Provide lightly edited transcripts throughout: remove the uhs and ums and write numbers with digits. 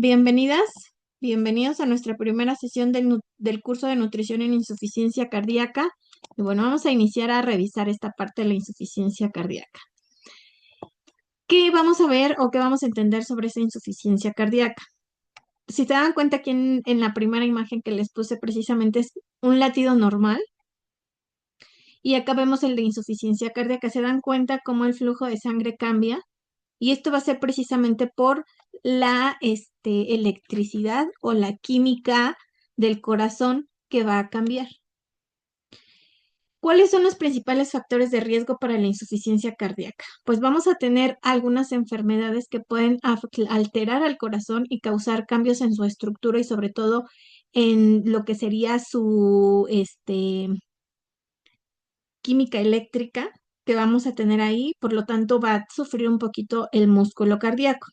Bienvenidas, bienvenidos a nuestra primera sesión del curso de nutrición en insuficiencia cardíaca. Y bueno, vamos a iniciar a revisar esta parte de la insuficiencia cardíaca. ¿Qué vamos a ver o qué vamos a entender sobre esa insuficiencia cardíaca? Si te dan cuenta aquí en la primera imagen que les puse precisamente es un latido normal y acá vemos el de insuficiencia cardíaca. Se dan cuenta cómo el flujo de sangre cambia y esto va a ser precisamente por la electricidad o la química del corazón que va a cambiar. ¿Cuáles son los principales factores de riesgo para la insuficiencia cardíaca? Pues vamos a tener algunas enfermedades que pueden alterar al corazón y causar cambios en su estructura y sobre todo en lo que sería su química eléctrica que vamos a tener ahí, por lo tanto va a sufrir un poquito el músculo cardíaco.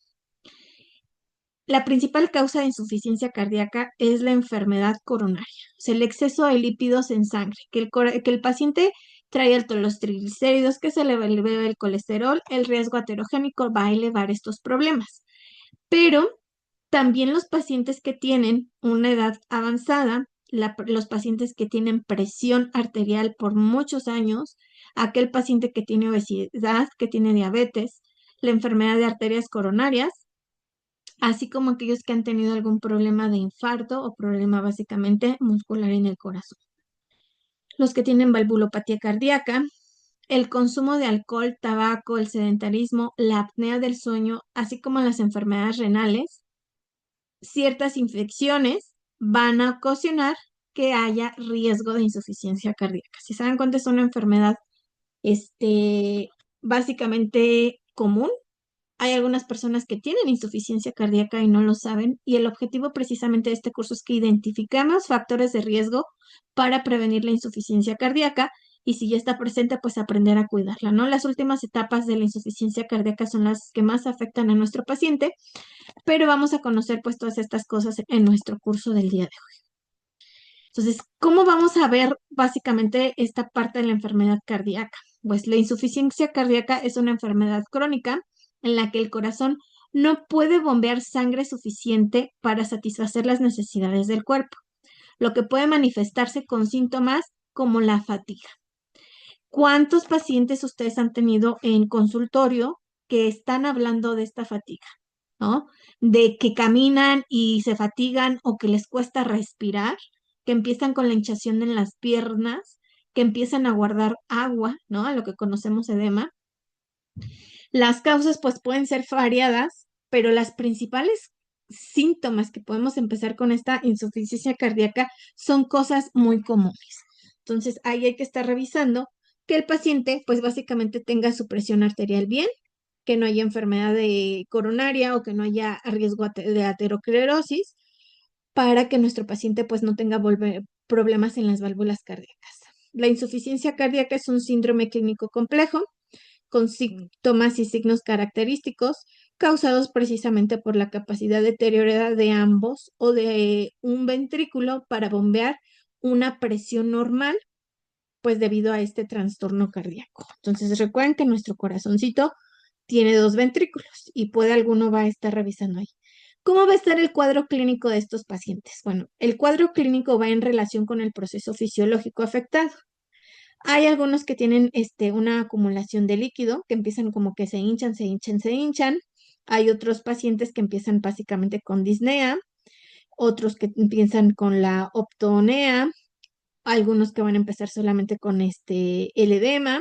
La principal causa de insuficiencia cardíaca es la enfermedad coronaria, o sea, el exceso de lípidos en sangre, que el paciente trae altos los triglicéridos, que se le eleve el colesterol, el riesgo aterogénico va a elevar estos problemas. Pero también los pacientes que tienen una edad avanzada, los pacientes que tienen presión arterial por muchos años, aquel paciente que tiene obesidad, que tiene diabetes, la enfermedad de arterias coronarias, así como aquellos que han tenido algún problema de infarto o problema básicamente muscular en el corazón. Los que tienen valvulopatía cardíaca, el consumo de alcohol, tabaco, el sedentarismo, la apnea del sueño, así como las enfermedades renales, ciertas infecciones van a ocasionar que haya riesgo de insuficiencia cardíaca. Si se dan cuenta, es una enfermedad básicamente común. Hay algunas personas que tienen insuficiencia cardíaca y no lo saben, y el objetivo precisamente de este curso es que identifiquemos factores de riesgo para prevenir la insuficiencia cardíaca y si ya está presente, pues aprender a cuidarla, ¿no? Las últimas etapas de la insuficiencia cardíaca son las que más afectan a nuestro paciente, pero vamos a conocer pues todas estas cosas en nuestro curso del día de hoy. Entonces, ¿cómo vamos a ver básicamente esta parte de la enfermedad cardíaca? Pues la insuficiencia cardíaca es una enfermedad crónica en la que el corazón no puede bombear sangre suficiente para satisfacer las necesidades del cuerpo, lo que puede manifestarse con síntomas como la fatiga. ¿Cuántos pacientes ustedes han tenido en consultorio que están hablando de esta fatiga? ¿No? De que caminan y se fatigan o que les cuesta respirar, que empiezan con la hinchazón en las piernas, que empiezan a guardar agua, ¿no? A lo que conocemos edema. Las causas pues pueden ser variadas, pero las principales síntomas que podemos empezar con esta insuficiencia cardíaca son cosas muy comunes. Entonces ahí hay que estar revisando que el paciente pues básicamente tenga su presión arterial bien, que no haya enfermedad de coronaria o que no haya riesgo de aterosclerosis para que nuestro paciente pues no tenga problemas en las válvulas cardíacas. La insuficiencia cardíaca es un síndrome clínico complejo con síntomas y signos característicos causados precisamente por la capacidad deteriorada de ambos o de un ventrículo para bombear una presión normal, pues debido a este trastorno cardíaco. Entonces recuerden que nuestro corazoncito tiene dos ventrículos y puede alguno va a estar revisando ahí. ¿Cómo va a estar el cuadro clínico de estos pacientes? Bueno, el cuadro clínico va en relación con el proceso fisiológico afectado. Hay algunos que tienen una acumulación de líquido, que empiezan como que se hinchan, se hinchan, se hinchan. Hay otros pacientes que empiezan básicamente con disnea, otros que empiezan con la optonea, algunos que van a empezar solamente con el edema,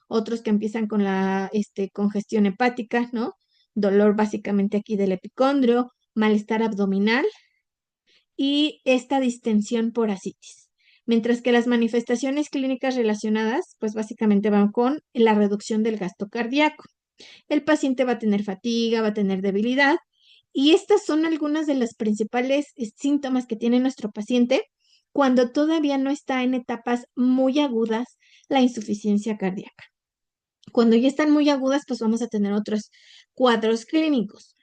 otros que empiezan con la congestión hepática, ¿no? Dolor básicamente aquí del epicondrio, malestar abdominal y esta distensión por ascitis. Mientras que las manifestaciones clínicas relacionadas, pues básicamente van con la reducción del gasto cardíaco. El paciente va a tener fatiga, va a tener debilidad y estas son algunas de las principales síntomas que tiene nuestro paciente cuando todavía no está en etapas muy agudas la insuficiencia cardíaca. Cuando ya están muy agudas, pues vamos a tener otros cuadros clínicos.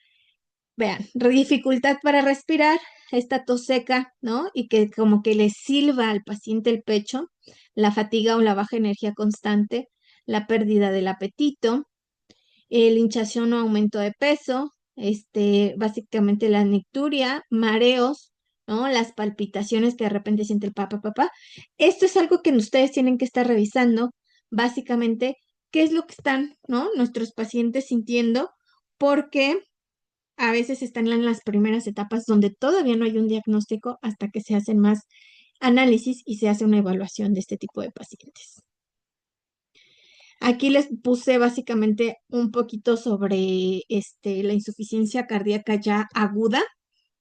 Vean, dificultad para respirar, esta tos seca, ¿no? Y que como que le silba al paciente el pecho, la fatiga o la baja energía constante, la pérdida del apetito, el hinchazón o aumento de peso, básicamente la nicturia, mareos, ¿no? Las palpitaciones que de repente siente el papá. Esto es algo que ustedes tienen que estar revisando, básicamente, qué es lo que están, ¿no? Nuestros pacientes sintiendo, porque a veces están en las primeras etapas donde todavía no hay un diagnóstico hasta que se hacen más análisis y se hace una evaluación de este tipo de pacientes. Aquí les puse básicamente un poquito sobre la insuficiencia cardíaca ya aguda,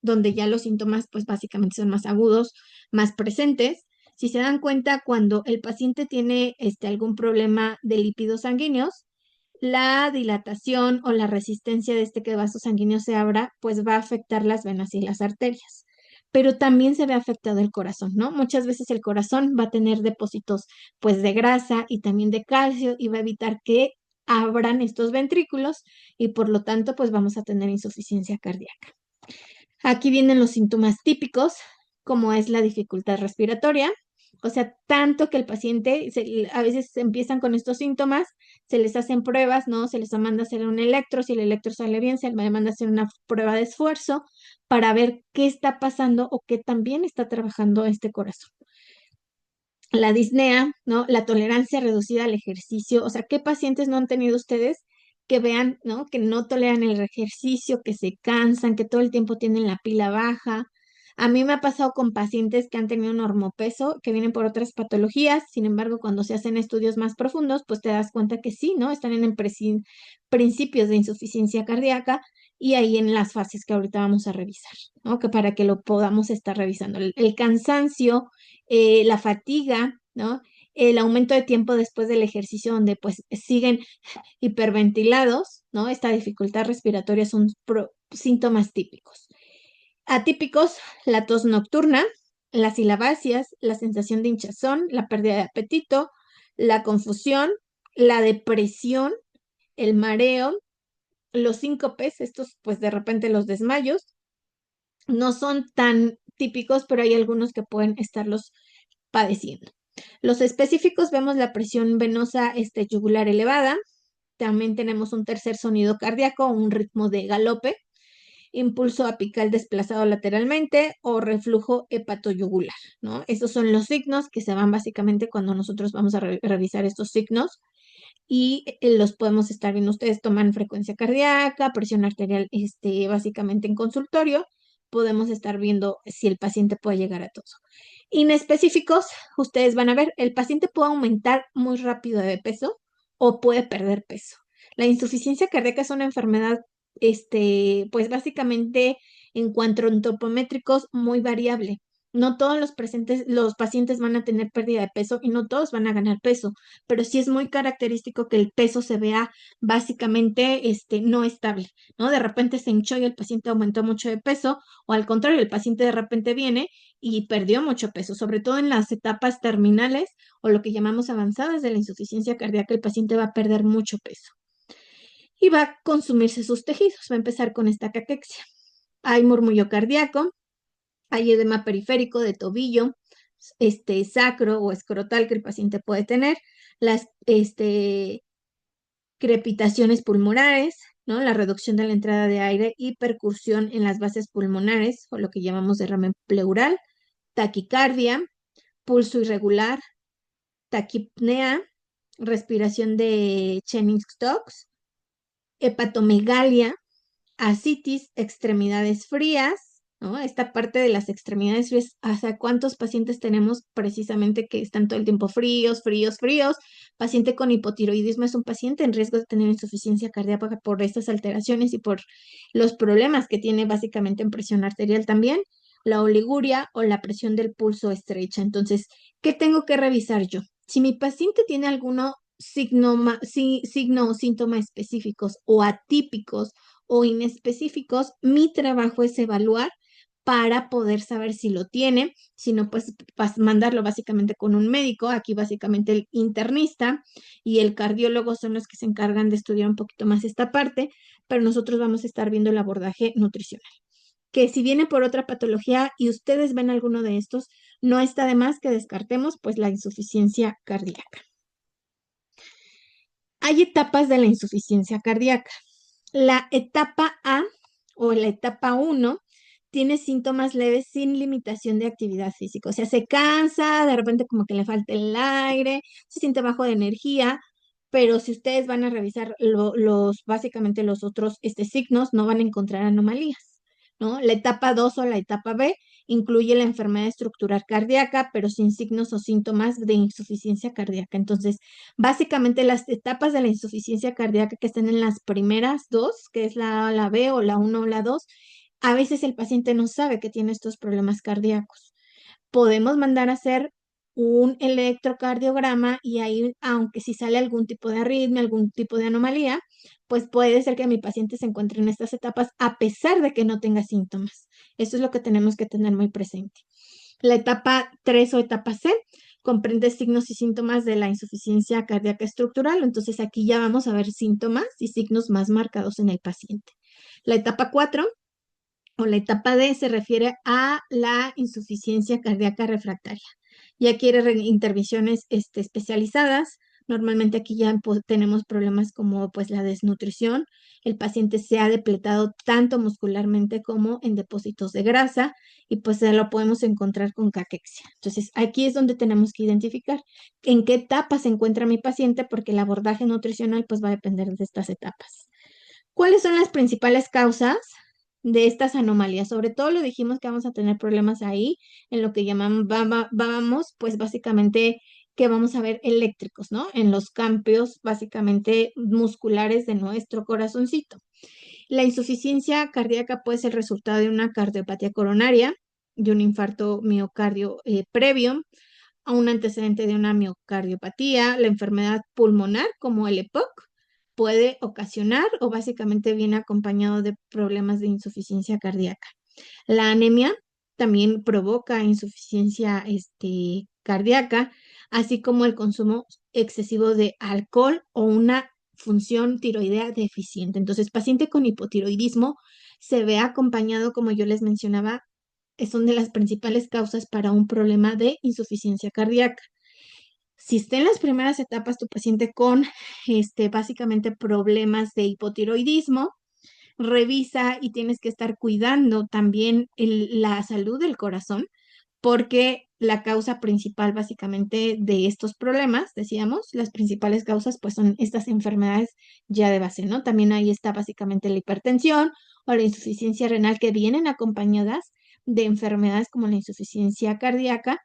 donde ya los síntomas pues básicamente son más agudos, más presentes. Si se dan cuenta, cuando el paciente tiene algún problema de lípidos sanguíneos, la dilatación o la resistencia de que el vaso sanguíneo se abra, pues va a afectar las venas y las arterias. Pero también se ve afectado el corazón, ¿no? Muchas veces el corazón va a tener depósitos, pues, de grasa y también de calcio y va a evitar que abran estos ventrículos y por lo tanto, pues, vamos a tener insuficiencia cardíaca. Aquí vienen los síntomas típicos, como es la dificultad respiratoria, o sea, tanto que el paciente, a veces empiezan con estos síntomas, se les hacen pruebas, ¿no? Se les manda a hacer un electro, si el electro sale bien, se le manda a hacer una prueba de esfuerzo para ver qué está pasando o qué también está trabajando este corazón. La disnea, ¿no? La tolerancia reducida al ejercicio, o sea, ¿qué pacientes no han tenido ustedes que vean, ¿no? Que no toleran el ejercicio, que se cansan, que todo el tiempo tienen la pila baja? A mí me ha pasado con pacientes que han tenido normopeso, que vienen por otras patologías, sin embargo, cuando se hacen estudios más profundos, pues te das cuenta que sí, ¿no? Están en principios de insuficiencia cardíaca y ahí en las fases que ahorita vamos a revisar, ¿no? Que para que lo podamos estar revisando. El cansancio, la fatiga, ¿no? El aumento de tiempo después del ejercicio, donde pues siguen hiperventilados, ¿no? Esta dificultad respiratoria son síntomas típicos. Atípicos, la tos nocturna, las silabasias, la sensación de hinchazón, la pérdida de apetito, la confusión, la depresión, el mareo, los síncopes, estos pues de repente los desmayos, no son tan típicos, pero hay algunos que pueden estarlos padeciendo. Los específicos vemos la presión venosa yugular elevada, también tenemos un tercer sonido cardíaco, un ritmo de galope, impulso apical desplazado lateralmente o reflujo hepatoyugular, ¿no? Esos son los signos que se van básicamente cuando nosotros vamos a revisar estos signos y los podemos estar viendo. Ustedes toman frecuencia cardíaca, presión arterial, básicamente en consultorio, podemos estar viendo si el paciente puede llegar a todo. Inespecíficos, ustedes van a ver, el paciente puede aumentar muy rápido de peso o puede perder peso. La insuficiencia cardíaca es una enfermedad, pues básicamente en cuanto a antropométricos, muy variable. No todos los pacientes van a tener pérdida de peso y no todos van a ganar peso, pero sí es muy característico que el peso se vea básicamente no estable, ¿no? De repente se hinchó y el paciente aumentó mucho de peso, o al contrario, el paciente de repente viene y perdió mucho peso, sobre todo en las etapas terminales o lo que llamamos avanzadas de la insuficiencia cardíaca, el paciente va a perder mucho peso y va a consumirse sus tejidos, va a empezar con esta caquexia. Hay murmullo cardíaco, hay edema periférico de tobillo, sacro o escrotal que el paciente puede tener, las crepitaciones pulmonares, ¿no? La reducción de la entrada de aire y percusión en las bases pulmonares o lo que llamamos derrame pleural, taquicardia, pulso irregular, taquipnea, respiración de Cheyne-Stokes, hepatomegalia, ascitis, extremidades frías, ¿no? Esta parte de las extremidades frías, ¿hasta cuántos pacientes tenemos precisamente que están todo el tiempo fríos, fríos, fríos? Paciente con hipotiroidismo es un paciente en riesgo de tener insuficiencia cardíaca por estas alteraciones y por los problemas que tiene básicamente en presión arterial también, la oliguria o la presión del pulso estrecha. Entonces, ¿qué tengo que revisar yo? Si mi paciente tiene alguno signo o síntoma específicos o atípicos o inespecíficos, mi trabajo es evaluar para poder saber si lo tiene, si no, pues mandarlo básicamente con un médico. Aquí básicamente el internista y el cardiólogo son los que se encargan de estudiar un poquito más esta parte, pero nosotros vamos a estar viendo el abordaje nutricional. Que si viene por otra patología y ustedes ven alguno de estos, no está de más que descartemos pues la insuficiencia cardíaca. Hay etapas de la insuficiencia cardíaca. La etapa A o la etapa 1 tiene síntomas leves sin limitación de actividad física. O sea, se cansa, de repente como que le falta el aire, se siente bajo de energía, pero si ustedes van a revisar básicamente los otros signos, no van a encontrar anomalías, ¿no? La etapa 2 o la etapa B incluye la enfermedad estructural cardíaca, pero sin signos o síntomas de insuficiencia cardíaca. Entonces, básicamente las etapas de la insuficiencia cardíaca que están en las primeras dos, que es la A, la B o la 1 o la 2, a veces el paciente no sabe que tiene estos problemas cardíacos. Podemos mandar a hacer un electrocardiograma y ahí, aunque si sale algún tipo de arritmia, algún tipo de anomalía, pues puede ser que mi paciente se encuentre en estas etapas a pesar de que no tenga síntomas. Eso es lo que tenemos que tener muy presente. La etapa 3 o etapa C comprende signos y síntomas de la insuficiencia cardíaca estructural. Entonces aquí ya vamos a ver síntomas y signos más marcados en el paciente. La etapa 4 o la etapa D se refiere a la insuficiencia cardíaca refractaria. Ya quiere intervenciones especializadas. Normalmente aquí ya tenemos problemas como pues la desnutrición. El paciente se ha depletado tanto muscularmente como en depósitos de grasa y pues se lo podemos encontrar con caquexia. Entonces aquí es donde tenemos que identificar en qué etapa se encuentra mi paciente porque el abordaje nutricional pues va a depender de estas etapas. ¿Cuáles son las principales causas de estas anomalías? Sobre todo lo dijimos que vamos a tener problemas ahí en lo que llamamos, vamos, pues básicamente que vamos a ver eléctricos, ¿no? En los cambios básicamente musculares de nuestro corazoncito. La insuficiencia cardíaca puede ser resultado de una cardiopatía coronaria, de un infarto miocardio previo, a un antecedente de una miocardiopatía, la enfermedad pulmonar como el EPOC puede ocasionar o básicamente viene acompañado de problemas de insuficiencia cardíaca. La anemia también provoca insuficiencia cardíaca, así como el consumo excesivo de alcohol o una función tiroidea deficiente. Entonces, paciente con hipotiroidismo se ve acompañado, como yo les mencionaba, son de las principales causas para un problema de insuficiencia cardíaca. Si está en las primeras etapas tu paciente con básicamente problemas de hipotiroidismo, revisa y tienes que estar cuidando también la salud del corazón, porque la causa principal básicamente de estos problemas, decíamos, las principales causas pues son estas enfermedades ya de base, ¿no? También ahí está básicamente la hipertensión o la insuficiencia renal que vienen acompañadas de enfermedades como la insuficiencia cardíaca,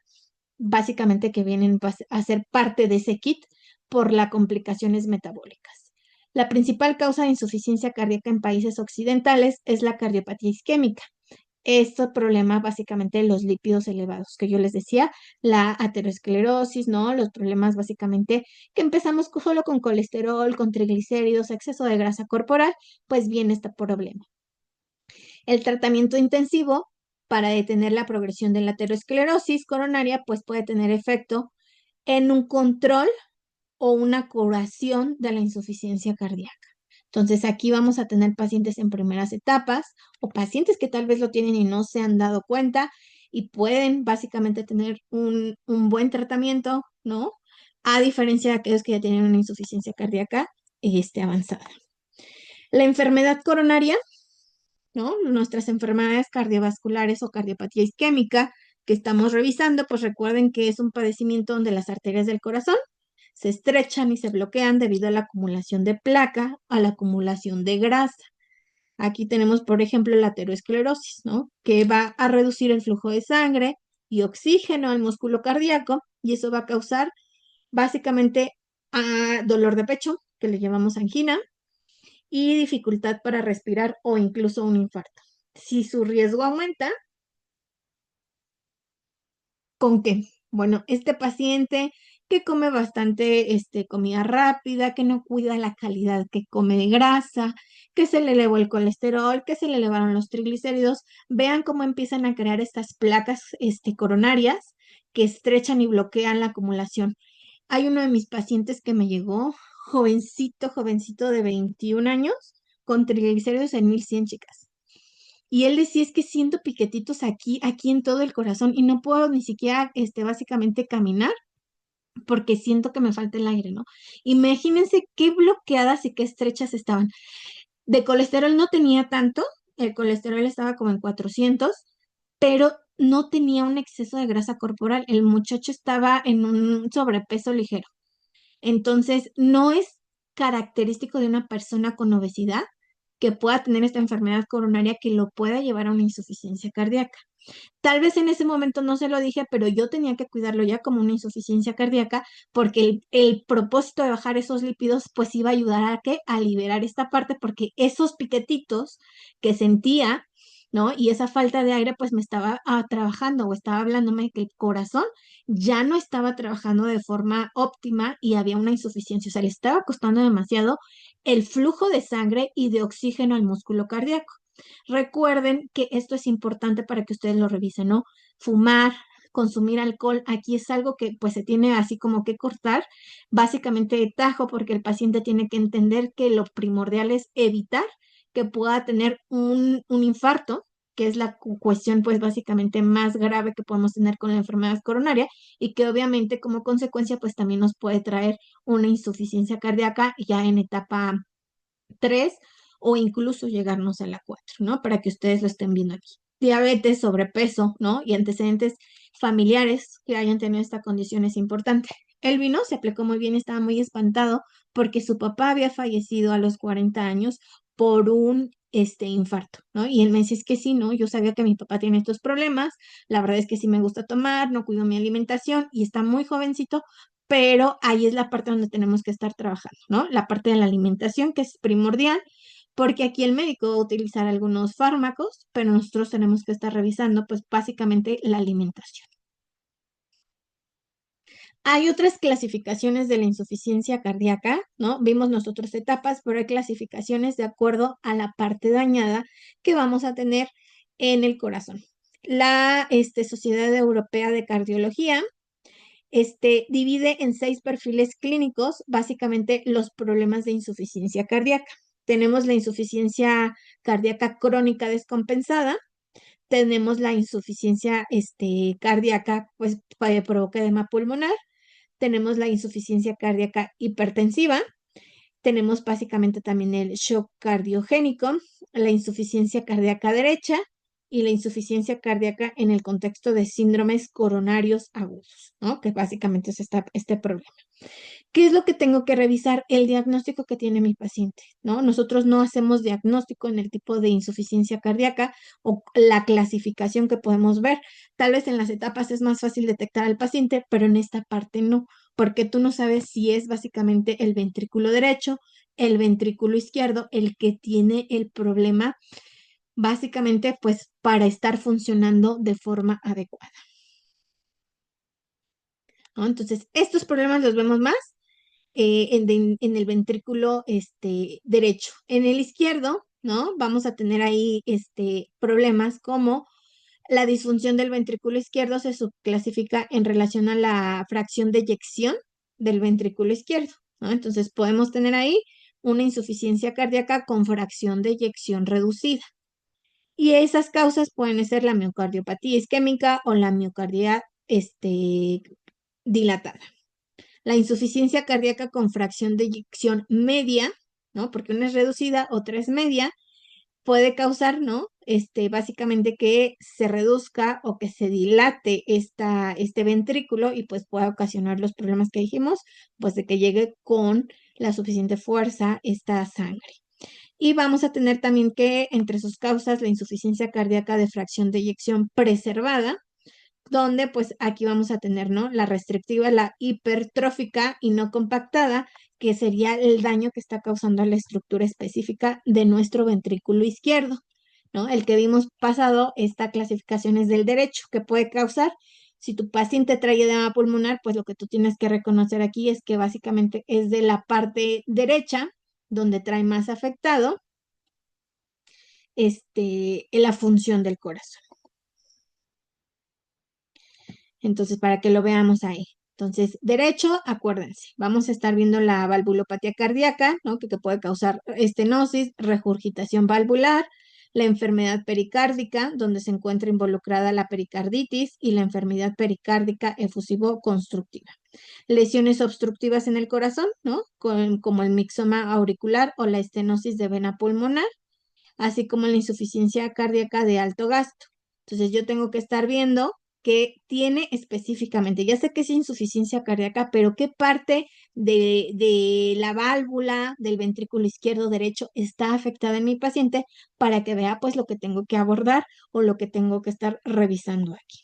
básicamente que vienen a ser parte de ese kit por las complicaciones metabólicas. La principal causa de insuficiencia cardíaca en países occidentales es la cardiopatía isquémica. Este problema, básicamente, los lípidos elevados, que yo les decía, la aterosclerosis, ¿no? Los problemas, básicamente, que empezamos solo con colesterol, con triglicéridos, exceso de grasa corporal, pues viene este problema. El tratamiento intensivo para detener la progresión de la aterosclerosis coronaria, pues puede tener efecto en un control o una curación de la insuficiencia cardíaca. Entonces, aquí vamos a tener pacientes en primeras etapas o pacientes que tal vez lo tienen y no se han dado cuenta y pueden básicamente tener un buen tratamiento, ¿no? A diferencia de aquellos que ya tienen una insuficiencia cardíaca avanzada. La enfermedad coronaria, ¿no? Nuestras enfermedades cardiovasculares o cardiopatía isquémica que estamos revisando, pues recuerden que es un padecimiento donde las arterias del corazón se estrechan y se bloquean debido a la acumulación de placa, a la acumulación de grasa. Aquí tenemos, por ejemplo, la aterosclerosis, ¿no? Que va a reducir el flujo de sangre y oxígeno al músculo cardíaco y eso va a causar básicamente dolor de pecho, que le llamamos angina, y dificultad para respirar o incluso un infarto. Si su riesgo aumenta, ¿con qué? Bueno, este paciente que come bastante comida rápida, que no cuida la calidad que come de grasa, que se le elevó el colesterol, que se le elevaron los triglicéridos, vean cómo empiezan a crear estas placas coronarias que estrechan y bloquean la acumulación. Hay uno de mis pacientes que me llegó jovencito, jovencito de 21 años, con triglicéridos en 1100, chicas. Y él decía, es que siento piquetitos aquí en todo el corazón y no puedo ni siquiera, básicamente caminar porque siento que me falta el aire, ¿no? Imagínense qué bloqueadas y qué estrechas estaban. De colesterol no tenía tanto, el colesterol estaba como en 400, pero no tenía un exceso de grasa corporal. El muchacho estaba en un sobrepeso ligero. Entonces, no es característico de una persona con obesidad que pueda tener esta enfermedad coronaria que lo pueda llevar a una insuficiencia cardíaca. Tal vez en ese momento no se lo dije, pero yo tenía que cuidarlo ya como una insuficiencia cardíaca porque el propósito de bajar esos lípidos pues iba a ayudar a que a liberar esta parte porque esos piquetitos que sentía, ¿no? Y esa falta de aire pues me estaba trabajando o estaba hablándome de que el corazón ya no estaba trabajando de forma óptima y había una insuficiencia, o sea, le estaba costando demasiado el flujo de sangre y de oxígeno al músculo cardíaco. Recuerden que esto es importante para que ustedes lo revisen, ¿no? Fumar, consumir alcohol, aquí es algo que pues se tiene así como que cortar, básicamente de tajo, porque el paciente tiene que entender que lo primordial es evitar que pueda tener un infarto, que es la cuestión pues básicamente más grave que podemos tener con la enfermedad coronaria y que obviamente como consecuencia pues también nos puede traer una insuficiencia cardíaca ya en etapa 3 o incluso llegarnos a la 4, ¿no? Para que ustedes lo estén viendo aquí. Diabetes, sobrepeso, ¿no? Y antecedentes familiares que hayan tenido esta condición es importante. El vino se aplicó muy bien, estaba muy espantado porque su papá había fallecido a los 40 años por un infarto, ¿no? Y él me dice, es que sí, ¿no? Yo sabía que mi papá tiene estos problemas, la verdad es que sí me gusta tomar, no cuido mi alimentación y está muy jovencito, pero ahí es la parte donde tenemos que estar trabajando, ¿no? La parte de la alimentación, que es primordial, porque aquí el médico va a utilizar algunos fármacos, pero nosotros tenemos que estar revisando, pues básicamente la alimentación. Hay otras clasificaciones de la insuficiencia cardíaca, ¿no? Vimos nosotros etapas, pero hay clasificaciones de acuerdo a la parte dañada que vamos a tener en el corazón. La Sociedad Europea de Cardiología divide en 6 perfiles clínicos, básicamente los problemas de insuficiencia cardíaca. Tenemos la insuficiencia cardíaca crónica descompensada, tenemos la insuficiencia cardíaca, pues provoca edema pulmonar, tenemos la insuficiencia cardíaca hipertensiva, tenemos básicamente también el shock cardiogénico, la insuficiencia cardíaca derecha y la insuficiencia cardíaca en el contexto de síndromes coronarios agudos, ¿no? Que básicamente es este problema. ¿Qué es lo que tengo que revisar? El diagnóstico que tiene mi paciente, ¿no? Nosotros no hacemos diagnóstico en el tipo de insuficiencia cardíaca o la clasificación que podemos ver. Tal vez en las etapas es más fácil detectar al paciente, pero en esta parte no, porque tú no sabes si es básicamente el ventrículo derecho, el ventrículo izquierdo, el que tiene el problema, básicamente, pues para estar funcionando de forma adecuada, ¿no? Entonces, estos problemas los vemos más en el ventrículo derecho. En el izquierdo, ¿no? Vamos a tener ahí problemas como la disfunción del ventrículo izquierdo se subclasifica en relación a la fracción de eyección del ventrículo izquierdo, ¿no? Entonces podemos tener ahí una insuficiencia cardíaca con fracción de eyección reducida. Y esas causas pueden ser la miocardiopatía isquémica o la miocardia dilatada. La insuficiencia cardíaca con fracción de eyección media, ¿no? Porque una es reducida, otra es media, puede causar, ¿no? Básicamente que se reduzca o que se dilate este ventrículo y pues pueda ocasionar los problemas que dijimos, pues de que llegue con la suficiente fuerza esta sangre. Y vamos a tener también que entre sus causas la insuficiencia cardíaca de fracción de eyección preservada, donde pues aquí vamos a tener, ¿no? La restrictiva, la hipertrófica y no compactada, que sería el daño que está causando a la estructura específica de nuestro ventrículo izquierdo, ¿no? El que vimos pasado, esta clasificación es del derecho, que puede causar, si tu paciente trae edema pulmonar, pues lo que tú tienes que reconocer aquí es que básicamente es de la parte derecha, donde trae más afectado, la función del corazón. Entonces, para que lo veamos ahí. Entonces, derecho, acuérdense, vamos a estar viendo la valvulopatía cardíaca, ¿no? Que puede causar estenosis, regurgitación valvular, la enfermedad pericárdica, donde se encuentra involucrada la pericarditis y la enfermedad pericárdica efusivo-constructiva. Lesiones obstructivas en el corazón, ¿no? Como el mixoma auricular o la estenosis de vena pulmonar. así como la insuficiencia cardíaca de alto gasto. Entonces yo tengo que estar viendo qué tiene específicamente. Ya sé que es insuficiencia cardíaca, pero qué parte de la válvula del ventrículo izquierdo derecho está afectada en mi paciente para que vea pues lo que tengo que abordar o lo que tengo que estar revisando aquí.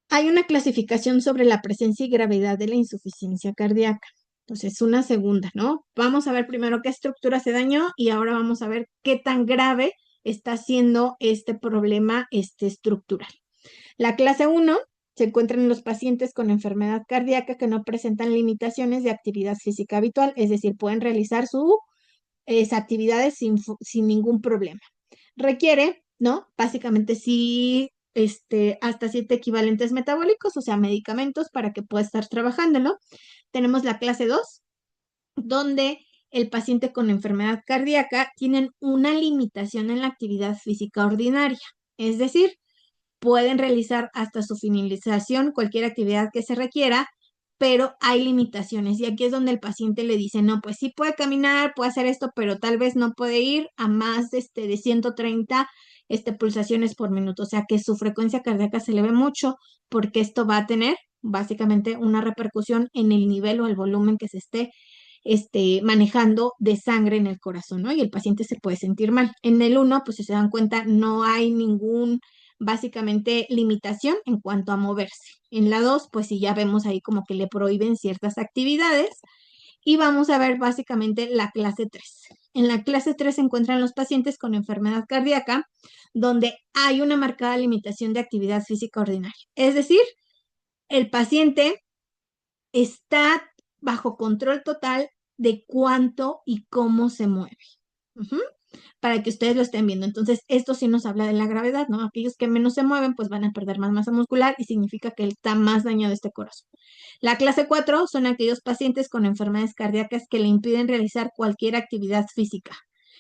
Hay una clasificación sobre la presencia y gravedad de la insuficiencia cardíaca. Entonces, una segunda, ¿no? Vamos a ver primero qué estructura se dañó y ahora vamos a ver qué tan grave está siendo este problema estructural. La clase 1 se encuentra en los pacientes con enfermedad cardíaca que no presentan limitaciones de actividad física habitual, es decir, pueden realizar sus actividades sin ningún problema. Requiere, ¿no? Básicamente sí, hasta 7 equivalentes metabólicos, o sea, medicamentos para que pueda estar trabajándolo. Tenemos la clase 2, donde el paciente con enfermedad cardíaca tienen una limitación en la actividad física ordinaria, es decir, pueden realizar hasta su finalización cualquier actividad que se requiera, pero hay limitaciones. Y aquí es donde el paciente le dice, no, pues sí puede caminar, puede hacer esto, pero tal vez no puede ir a más de 130 pulsaciones por minuto. O sea que su frecuencia cardíaca se le ve mucho porque esto va a tener básicamente una repercusión en el nivel o el volumen que se esté manejando de sangre en el corazón, ¿no? Y el paciente se puede sentir mal. En el 1, pues si se dan cuenta, no hay ningún básicamente limitación en cuanto a moverse. En la 2, pues sí, ya vemos ahí como que le prohíben ciertas actividades. Y vamos a ver básicamente la clase 3. En la clase 3 se encuentran los pacientes con enfermedad cardíaca, donde hay una marcada limitación de actividad física ordinaria. Es decir, el paciente está bajo control total de cuánto y cómo se mueve. Ujú, para que ustedes lo estén viendo. Entonces, esto sí nos habla de la gravedad, ¿no? Aquellos que menos se mueven, pues van a perder más masa muscular y significa que está más dañado este corazón. La clase 4 son aquellos pacientes con enfermedades cardíacas que le impiden realizar cualquier actividad física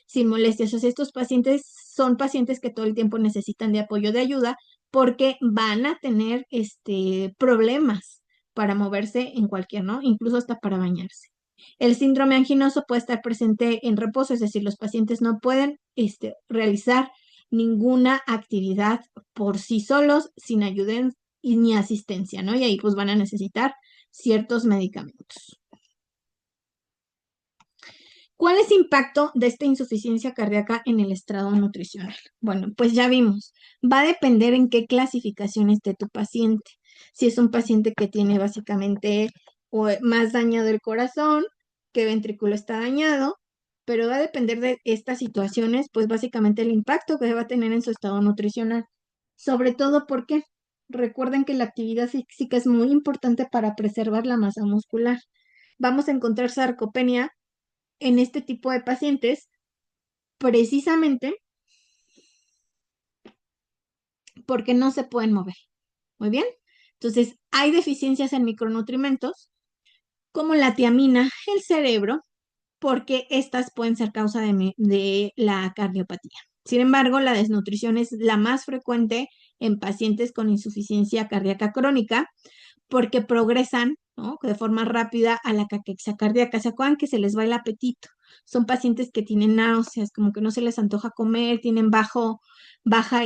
sin molestias. O sea, estos pacientes son pacientes que todo el tiempo necesitan de apoyo de ayuda porque van a tener problemas para moverse en cualquier, ¿no? Incluso hasta para bañarse. El síndrome anginoso puede estar presente en reposo, es decir, los pacientes no pueden realizar ninguna actividad por sí solos, sin ayuda ni asistencia, ¿no? Y ahí pues van a necesitar ciertos medicamentos. ¿Cuál es el impacto de esta insuficiencia cardíaca en el estado nutricional? Bueno, pues ya vimos, va a depender en qué clasificación esté tu paciente. Si es un paciente que tiene básicamente más dañado el corazón, qué ventrículo está dañado, pero va a depender de estas situaciones, pues básicamente el impacto que va a tener en su estado nutricional. Sobre todo porque recuerden que la actividad física es muy importante para preservar la masa muscular. Vamos a encontrar sarcopenia en este tipo de pacientes precisamente porque no se pueden mover. Muy bien. Entonces, hay deficiencias en micronutrimentos como la tiamina, el cerebro, porque estas pueden ser causa de la cardiopatía. Sin embargo, la desnutrición es la más frecuente en pacientes con insuficiencia cardíaca crónica porque progresan, ¿no?, de forma rápida a la caquexia cardíaca. ¿Se acuerdan que se les va el apetito? Son pacientes que tienen náuseas, como que no se les antoja comer, tienen baja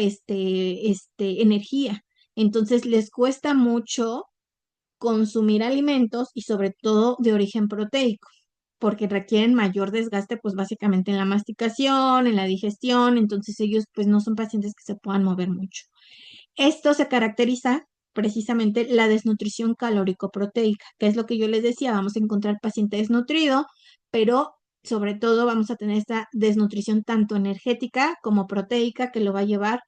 energía. Entonces les cuesta mucho consumir alimentos y sobre todo de origen proteico, porque requieren mayor desgaste, pues básicamente en la masticación, en la digestión, entonces ellos pues no son pacientes que se puedan mover mucho. Esto se caracteriza precisamente la desnutrición calórico-proteica, que es lo que yo les decía, vamos a encontrar paciente desnutrido, pero sobre todo vamos a tener esta desnutrición tanto energética como proteica que lo va a llevar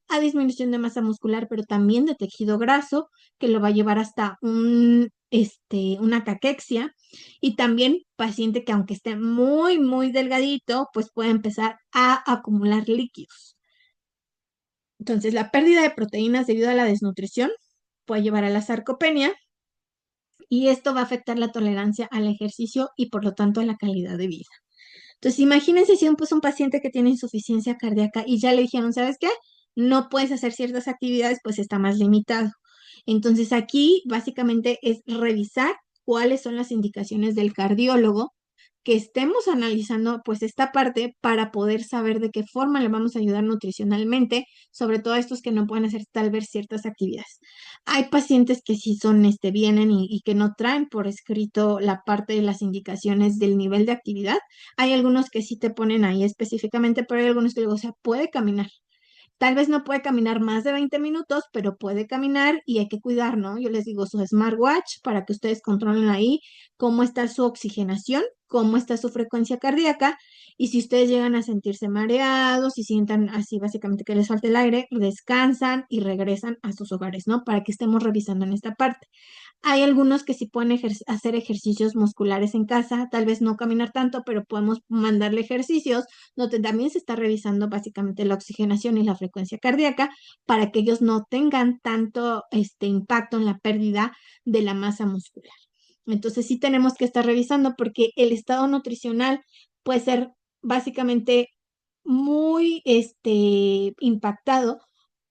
a disminución de masa muscular, pero también de tejido graso, que lo va a llevar hasta una caquexia, y también paciente que aunque esté muy, muy delgadito, pues puede empezar a acumular líquidos. Entonces, la pérdida de proteínas debido a la desnutrición puede llevar a la sarcopenia y esto va a afectar la tolerancia al ejercicio y por lo tanto a la calidad de vida. Entonces, imagínense si un paciente que tiene insuficiencia cardíaca y ya le dijeron, ¿sabes qué? No puedes hacer ciertas actividades, pues está más limitado. Entonces, aquí básicamente es revisar cuáles son las indicaciones del cardiólogo que estemos analizando pues esta parte para poder saber de qué forma le vamos a ayudar nutricionalmente, sobre todo a estos que no pueden hacer tal vez ciertas actividades. Hay pacientes que sí son, vienen y que no traen por escrito la parte de las indicaciones del nivel de actividad. Hay algunos que sí te ponen ahí específicamente, pero hay algunos que digo, o sea, puede caminar. Tal vez no puede caminar más de 20 minutos, pero puede caminar y hay que cuidar, ¿no? Yo les digo su smartwatch para que ustedes controlen ahí cómo está su oxigenación, cómo está su frecuencia cardíaca y si ustedes llegan a sentirse mareados, si sientan así básicamente que les falta el aire, descansan y regresan a sus hogares, ¿no? Para que estemos revisando en esta parte. Hay algunos que sí pueden hacer ejercicios musculares en casa, tal vez no caminar tanto, pero podemos mandarle ejercicios donde también se está revisando básicamente la oxigenación y la frecuencia cardíaca para que ellos no tengan tanto impacto en la pérdida de la masa muscular. Entonces sí tenemos que estar revisando porque el estado nutricional puede ser básicamente muy impactado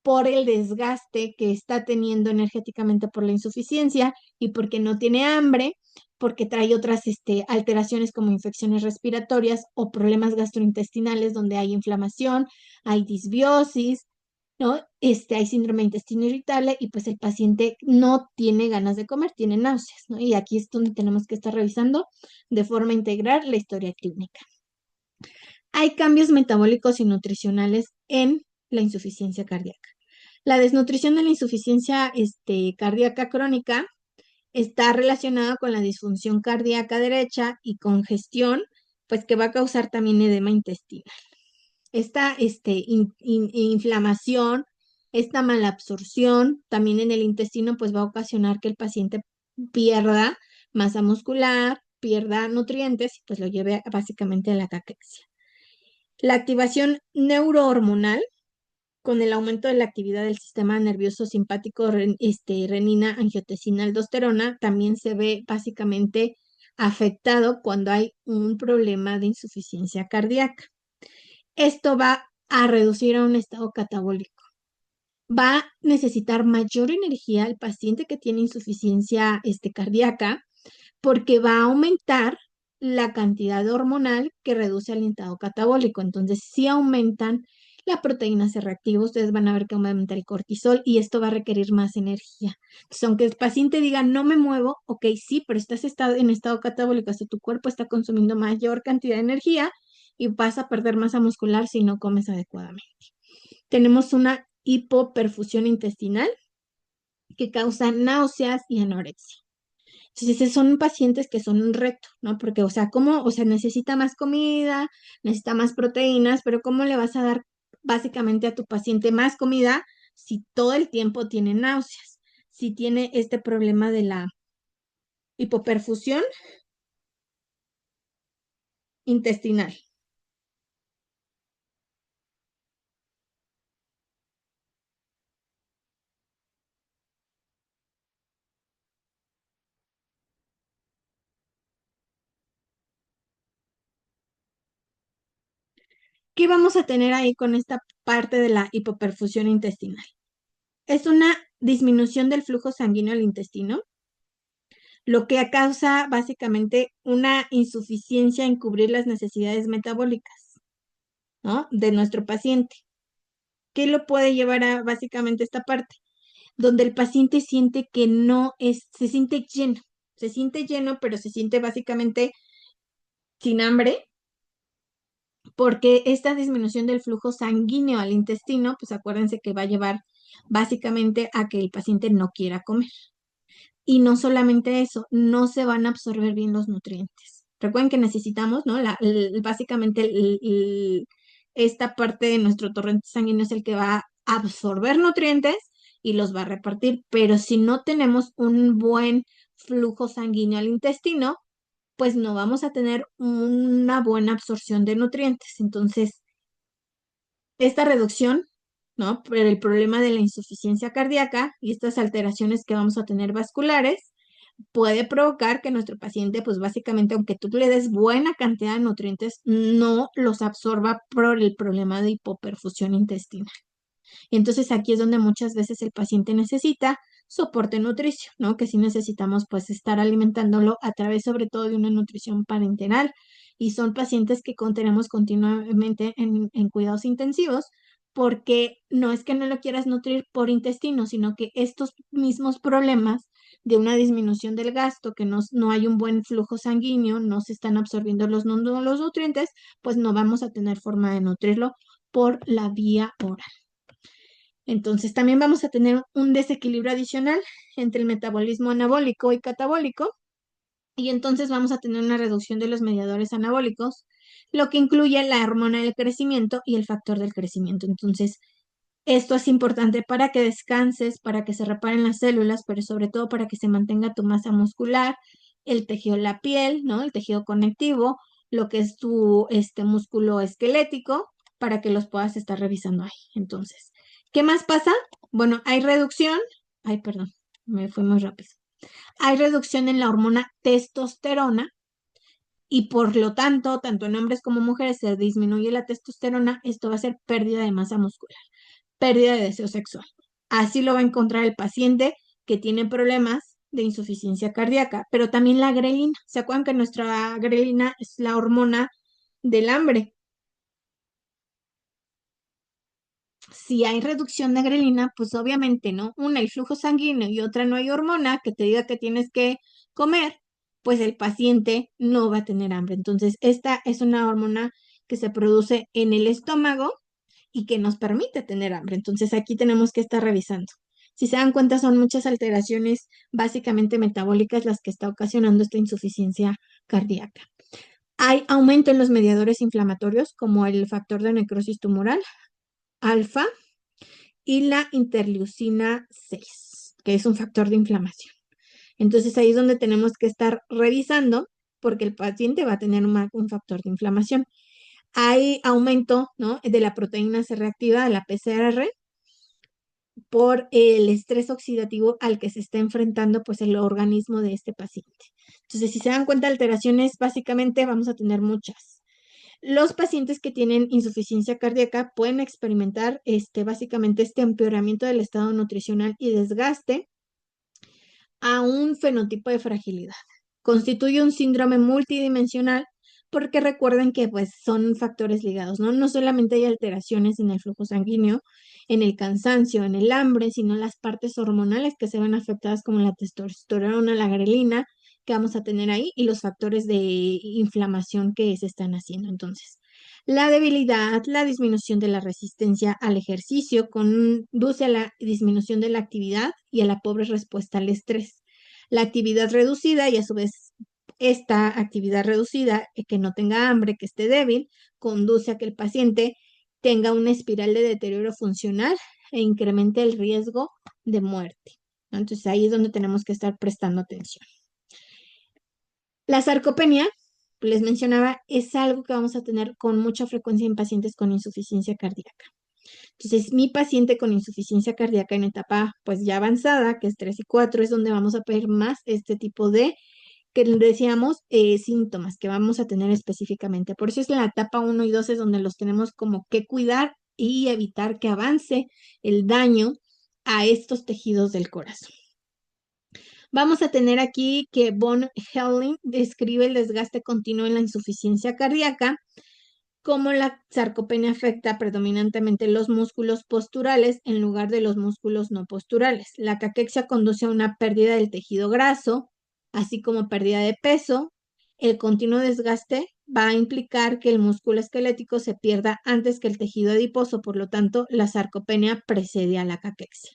por el desgaste que está teniendo energéticamente por la insuficiencia y porque no tiene hambre, porque trae otras alteraciones como infecciones respiratorias o problemas gastrointestinales donde hay inflamación, hay disbiosis, ¿no? Hay síndrome de intestino irritable y pues el paciente no tiene ganas de comer, tiene náuseas, ¿no? Y aquí es donde tenemos que estar revisando de forma integral la historia clínica. Hay cambios metabólicos y nutricionales en la insuficiencia cardíaca. La desnutrición de la insuficiencia cardíaca crónica está relacionada con la disfunción cardíaca derecha y congestión, pues que va a causar también edema intestinal. Esta inflamación, esta malabsorción también en el intestino, pues va a ocasionar que el paciente pierda masa muscular, pierda nutrientes y pues lo lleve básicamente a la caquexia. La activación neurohormonal con el aumento de la actividad del sistema nervioso simpático, renina, angiotensina, aldosterona, también se ve básicamente afectado cuando hay un problema de insuficiencia cardíaca. Esto va a reducir a un estado catabólico. Va a necesitar mayor energía el paciente que tiene insuficiencia cardíaca porque va a aumentar la cantidad hormonal que reduce al estado catabólico. Entonces, si aumentan la proteína C reactiva, ustedes van a ver que aumenta el cortisol y esto va a requerir más energía. Entonces, aunque el paciente diga, no me muevo, ok, sí, pero estás en estado catabólico, o sea, tu cuerpo está consumiendo mayor cantidad de energía y vas a perder masa muscular si no comes adecuadamente. Tenemos una hipoperfusión intestinal que causa náuseas y anorexia. Entonces, son pacientes que son un reto, ¿no? Porque, o sea, ¿cómo? O sea, necesita más comida, necesita más proteínas, pero ¿cómo le vas a dar básicamente a tu paciente más comida si todo el tiempo tiene náuseas? Si tiene este problema de la hipoperfusión intestinal. ¿Qué vamos a tener ahí con esta parte de la hipoperfusión intestinal? Es una disminución del flujo sanguíneo al intestino, lo que causa básicamente una insuficiencia en cubrir las necesidades metabólicas, ¿no? De nuestro paciente. ¿Qué lo puede llevar a básicamente esta parte? Donde el paciente siente que no es, se siente lleno, pero se siente básicamente sin hambre, porque esta disminución del flujo sanguíneo al intestino, pues acuérdense que va a llevar básicamente a que el paciente no quiera comer. Y no solamente eso, no se van a absorber bien los nutrientes. Recuerden que necesitamos, ¿no? Básicamente esta parte de nuestro torrente sanguíneo es el que va a absorber nutrientes y los va a repartir, pero si no tenemos un buen flujo sanguíneo al intestino, pues no vamos a tener una buena absorción de nutrientes. Entonces, esta reducción, ¿no? Por el problema de la insuficiencia cardíaca y estas alteraciones que vamos a tener vasculares, puede provocar que nuestro paciente, pues básicamente, aunque tú le des buena cantidad de nutrientes, no los absorba por el problema de hipoperfusión intestinal. Entonces aquí es donde muchas veces el paciente necesita soporte nutricio, ¿no? Que sí necesitamos pues estar alimentándolo a través sobre todo de una nutrición parenteral y son pacientes que tenemos continuamente en cuidados intensivos, porque no es que no lo quieras nutrir por intestino, sino que estos mismos problemas de una disminución del gasto, que no hay un buen flujo sanguíneo, no se están absorbiendo los nutrientes, pues no vamos a tener forma de nutrirlo por la vía oral. Entonces también vamos a tener un desequilibrio adicional entre el metabolismo anabólico y catabólico, y entonces vamos a tener una reducción de los mediadores anabólicos, lo que incluye la hormona del crecimiento y el factor del crecimiento. Entonces, esto es importante para que descanses, para que se reparen las células, pero sobre todo para que se mantenga tu masa muscular, el tejido de la piel, ¿no? El tejido conectivo, lo que es tu músculo esquelético, para que los puedas estar revisando ahí. Entonces, ¿qué más pasa? Bueno, hay reducción. Ay, perdón, me fui muy rápido. Hay reducción en la hormona testosterona y por lo tanto en hombres como mujeres se disminuye la testosterona. Esto va a ser pérdida de masa muscular, pérdida de deseo sexual. Así lo va a encontrar el paciente que tiene problemas de insuficiencia cardíaca, pero también la grelina. ¿Se acuerdan que nuestra grelina es la hormona del hambre? Si hay reducción de grelina, pues obviamente, ¿no? Una, el flujo sanguíneo y otra, no hay hormona que te diga que tienes que comer, pues el paciente no va a tener hambre. Entonces, esta es una hormona que se produce en el estómago y que nos permite tener hambre. Entonces, aquí tenemos que estar revisando. Si se dan cuenta, son muchas alteraciones básicamente metabólicas las que está ocasionando esta insuficiencia cardíaca. Hay aumento en los mediadores inflamatorios, como el factor de necrosis tumoral, alfa, y la interleucina 6, que es un factor de inflamación. Entonces ahí es donde tenemos que estar revisando porque el paciente va a tener un factor de inflamación. Hay aumento, ¿no?, de la proteína C reactiva, de la PCR, por el estrés oxidativo al que se está enfrentando pues el organismo de este paciente. Entonces, si se dan cuenta, alteraciones básicamente vamos a tener muchas. Los pacientes que tienen insuficiencia cardíaca pueden experimentar básicamente este empeoramiento del estado nutricional y desgaste a un fenotipo de fragilidad. Constituye un síndrome multidimensional porque recuerden que pues son factores ligados, ¿no? No solamente hay alteraciones en el flujo sanguíneo, en el cansancio, en el hambre, sino las partes hormonales que se ven afectadas como la testosterona, la grelina que vamos a tener ahí y los factores de inflamación que se están haciendo. Entonces, la debilidad, la disminución de la resistencia al ejercicio conduce a la disminución de la actividad y a la pobre respuesta al estrés. La actividad reducida y a su vez esta actividad reducida, que no tenga hambre, que esté débil, conduce a que el paciente tenga una espiral de deterioro funcional e incremente el riesgo de muerte, ¿no? Entonces ahí es donde tenemos que estar prestando atención. La sarcopenia, les mencionaba, es algo que vamos a tener con mucha frecuencia en pacientes con insuficiencia cardíaca. Entonces, mi paciente con insuficiencia cardíaca en etapa pues ya avanzada, que es 3 y 4, es donde vamos a ver más este tipo de, que decíamos, síntomas que vamos a tener específicamente. Por eso es la etapa 1 y 2 es donde los tenemos como que cuidar y evitar que avance el daño a estos tejidos del corazón. Vamos a tener aquí que von Helling describe el desgaste continuo en la insuficiencia cardíaca, como la sarcopenia afecta predominantemente los músculos posturales en lugar de los músculos no posturales. La caquexia conduce a una pérdida del tejido graso, así como pérdida de peso. El continuo desgaste va a implicar que el músculo esquelético se pierda antes que el tejido adiposo, por lo tanto, la sarcopenia precede a la caquexia.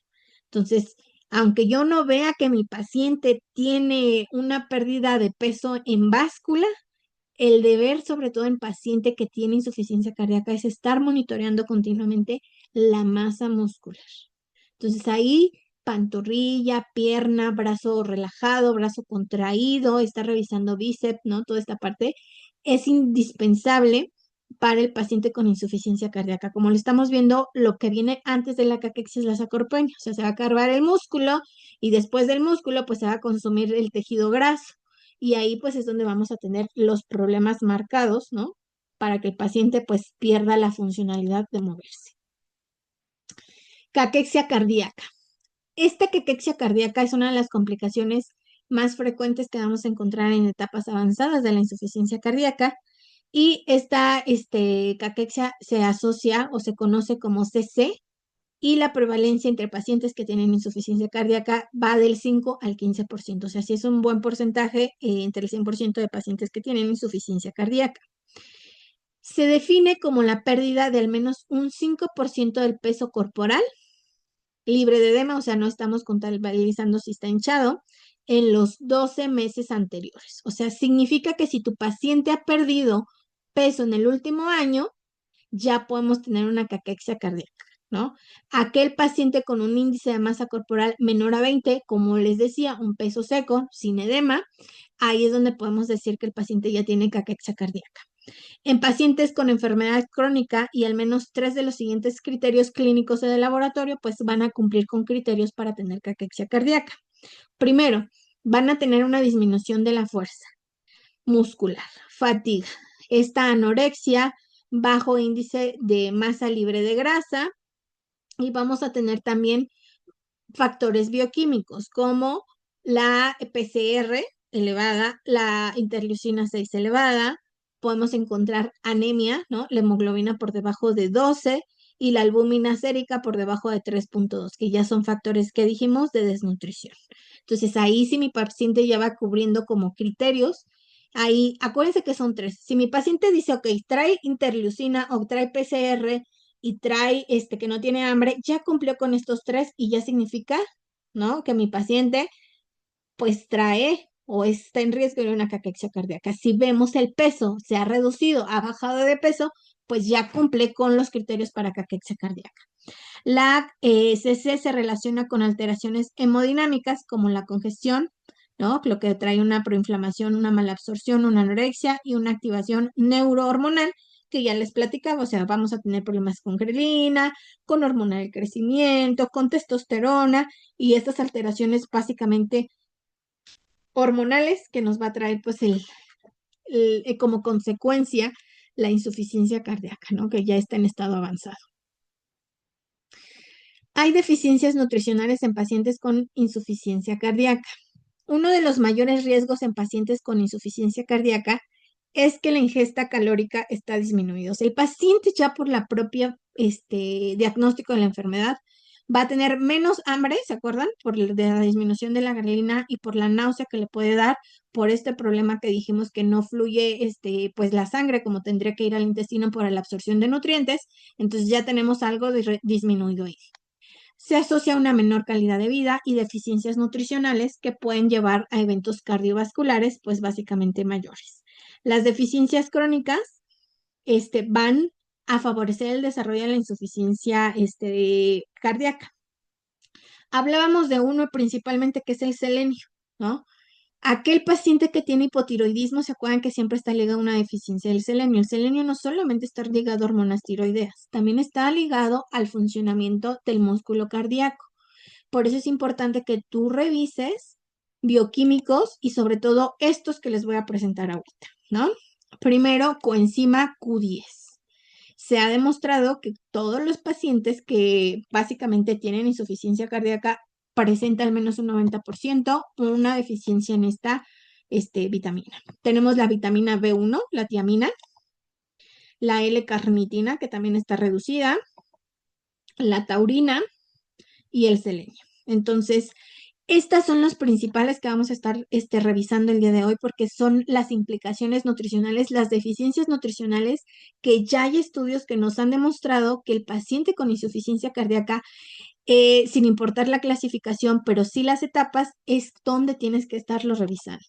Entonces, aunque yo no vea que mi paciente tiene una pérdida de peso en báscula, el deber, sobre todo en paciente que tiene insuficiencia cardíaca, es estar monitoreando continuamente la masa muscular. Entonces ahí, pantorrilla, pierna, brazo relajado, brazo contraído, está revisando bíceps, ¿no? Toda esta parte es indispensable para el paciente con insuficiencia cardíaca. Como lo estamos viendo, lo que viene antes de la caquexia es la sarcopenia, o sea, se va a cargar el músculo y después del músculo, pues se va a consumir el tejido graso. Y ahí pues es donde vamos a tener los problemas marcados, ¿no? Para que el paciente pues pierda la funcionalidad de moverse. Caquexia cardíaca. Esta caquexia cardíaca es una de las complicaciones más frecuentes que vamos a encontrar en etapas avanzadas de la insuficiencia cardíaca Y esta caquexia se asocia o se conoce como CC y la prevalencia entre pacientes que tienen insuficiencia cardíaca va del 5 al 15%. O sea, sí es un buen porcentaje entre el 100% de pacientes que tienen insuficiencia cardíaca. Se define como la pérdida de al menos un 5% del peso corporal libre de edema, o sea, no estamos contabilizando si está hinchado, en los 12 meses anteriores. O sea, significa que si tu paciente ha perdido peso en el último año, ya podemos tener una caquexia cardíaca, ¿no? Aquel paciente con un índice de masa corporal menor a 20, como les decía, un peso seco, sin edema, ahí es donde podemos decir que el paciente ya tiene caquexia cardíaca. En pacientes con enfermedad crónica y al menos 3 de los siguientes criterios clínicos de laboratorio, pues van a cumplir con criterios para tener caquexia cardíaca. Primero, van a tener una disminución de la fuerza muscular, fatiga, esta anorexia, bajo índice de masa libre de grasa, y vamos a tener también factores bioquímicos como la PCR elevada, la interleucina 6 elevada, podemos encontrar anemia, ¿no? La hemoglobina por debajo de 12 y la albúmina sérica por debajo de 3.2, que ya son factores que dijimos de desnutrición. Entonces ahí si mi paciente ya va cubriendo como criterios, ahí acuérdense que son 3. Si mi paciente dice, ok, trae interleucina o trae PCR y trae que no tiene hambre, ya cumplió con estos 3 y ya significa, ¿no? Que mi paciente pues trae o está en riesgo de una caquexia cardíaca. Si vemos el peso se ha reducido, ha bajado de peso, pues ya cumple con los criterios para caquexia cardíaca. La CC se relaciona con alteraciones hemodinámicas como la congestión, ¿no? Lo que trae una proinflamación, una malabsorción, una anorexia y una activación neurohormonal que ya les platicaba, o sea, vamos a tener problemas con grelina, con hormona del crecimiento, con testosterona y estas alteraciones básicamente hormonales que nos va a traer pues como consecuencia la insuficiencia cardíaca, ¿no? Que ya está en estado avanzado. Hay deficiencias nutricionales en pacientes con insuficiencia cardíaca. Uno de los mayores riesgos en pacientes con insuficiencia cardíaca es que la ingesta calórica está disminuida. O sea, el paciente ya por la propia diagnóstico de la enfermedad va a tener menos hambre, ¿se acuerdan? Por la disminución de la grelina y por la náusea que le puede dar por este problema que dijimos que no fluye pues la sangre como tendría que ir al intestino por la absorción de nutrientes. Entonces ya tenemos algo disminuido ahí. Se asocia a una menor calidad de vida y deficiencias nutricionales que pueden llevar a eventos cardiovasculares, pues básicamente mayores. Las deficiencias crónicas van a favorecer el desarrollo de la insuficiencia cardíaca. Hablábamos de uno principalmente que es el selenio, ¿no? Aquel paciente que tiene hipotiroidismo, ¿se acuerdan que siempre está ligado a una deficiencia del selenio? El selenio no solamente está ligado a hormonas tiroideas, también está ligado al funcionamiento del músculo cardíaco. Por eso es importante que tú revises bioquímicos y sobre todo estos que les voy a presentar ahorita, ¿no? Primero, coenzima Q10. Se ha demostrado que todos los pacientes que básicamente tienen insuficiencia cardíaca presentan al menos un 90% una deficiencia en esta vitamina. Tenemos la vitamina B1, la tiamina, la L-carnitina, que también está reducida, la taurina y el selenio. Entonces, estas son los principales que vamos a estar revisando el día de hoy porque son las implicaciones nutricionales, las deficiencias nutricionales, que ya hay estudios que nos han demostrado que el paciente con insuficiencia cardíaca, sin importar la clasificación, pero sí las etapas, es donde tienes que estarlo revisando,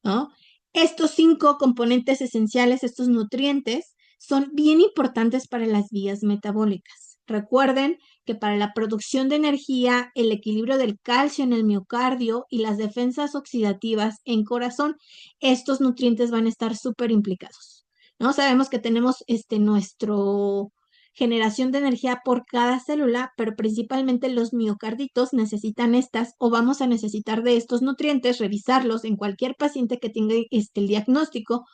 ¿no? Estos 5 componentes esenciales, estos nutrientes, son bien importantes para las vías metabólicas. Recuerden que para la producción de energía, el equilibrio del calcio en el miocardio y las defensas oxidativas en corazón, estos nutrientes van a estar súper implicados, ¿no? Sabemos que tenemos nuestro generación de energía por cada célula, pero principalmente los miocarditos necesitan estas o vamos a necesitar de estos nutrientes, revisarlos en cualquier paciente que tenga el diagnóstico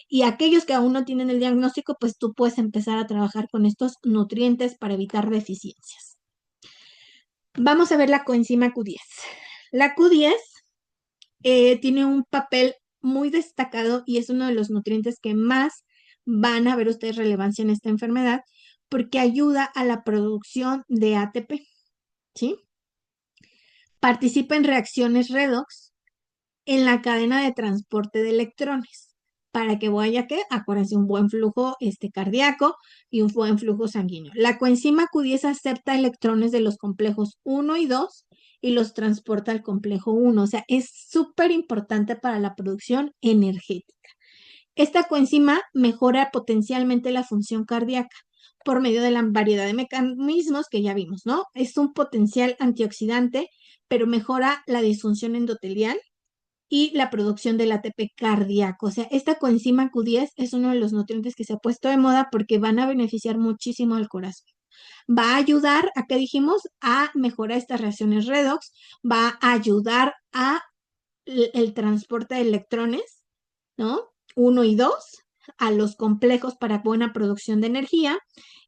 y aquellos que aún no tienen el diagnóstico, pues tú puedes empezar a trabajar con estos nutrientes para evitar deficiencias. Vamos a ver la coenzima Q10. La Q10 tiene un papel muy destacado y es uno de los nutrientes que más van a ver ustedes relevancia en esta enfermedad porque ayuda a la producción de ATP, ¿sí? Participa en reacciones redox en la cadena de transporte de electrones para que vaya, ¿qué? Acuérdense, un buen flujo cardíaco y un buen flujo sanguíneo. La coenzima Q10 acepta electrones de los complejos 1 y 2 y los transporta al complejo 1. O sea, es súper importante para la producción energética. Esta coenzima mejora potencialmente la función cardíaca por medio de la variedad de mecanismos que ya vimos, ¿no? Es un potencial antioxidante, pero mejora la disfunción endotelial y la producción del ATP cardíaco. O sea, esta coenzima Q10 es uno de los nutrientes que se ha puesto de moda porque van a beneficiar muchísimo al corazón. Va a ayudar a, ¿qué dijimos? A mejorar estas reacciones redox, va a ayudar a el transporte de electrones, ¿no? 1 y 2 a los complejos para buena producción de energía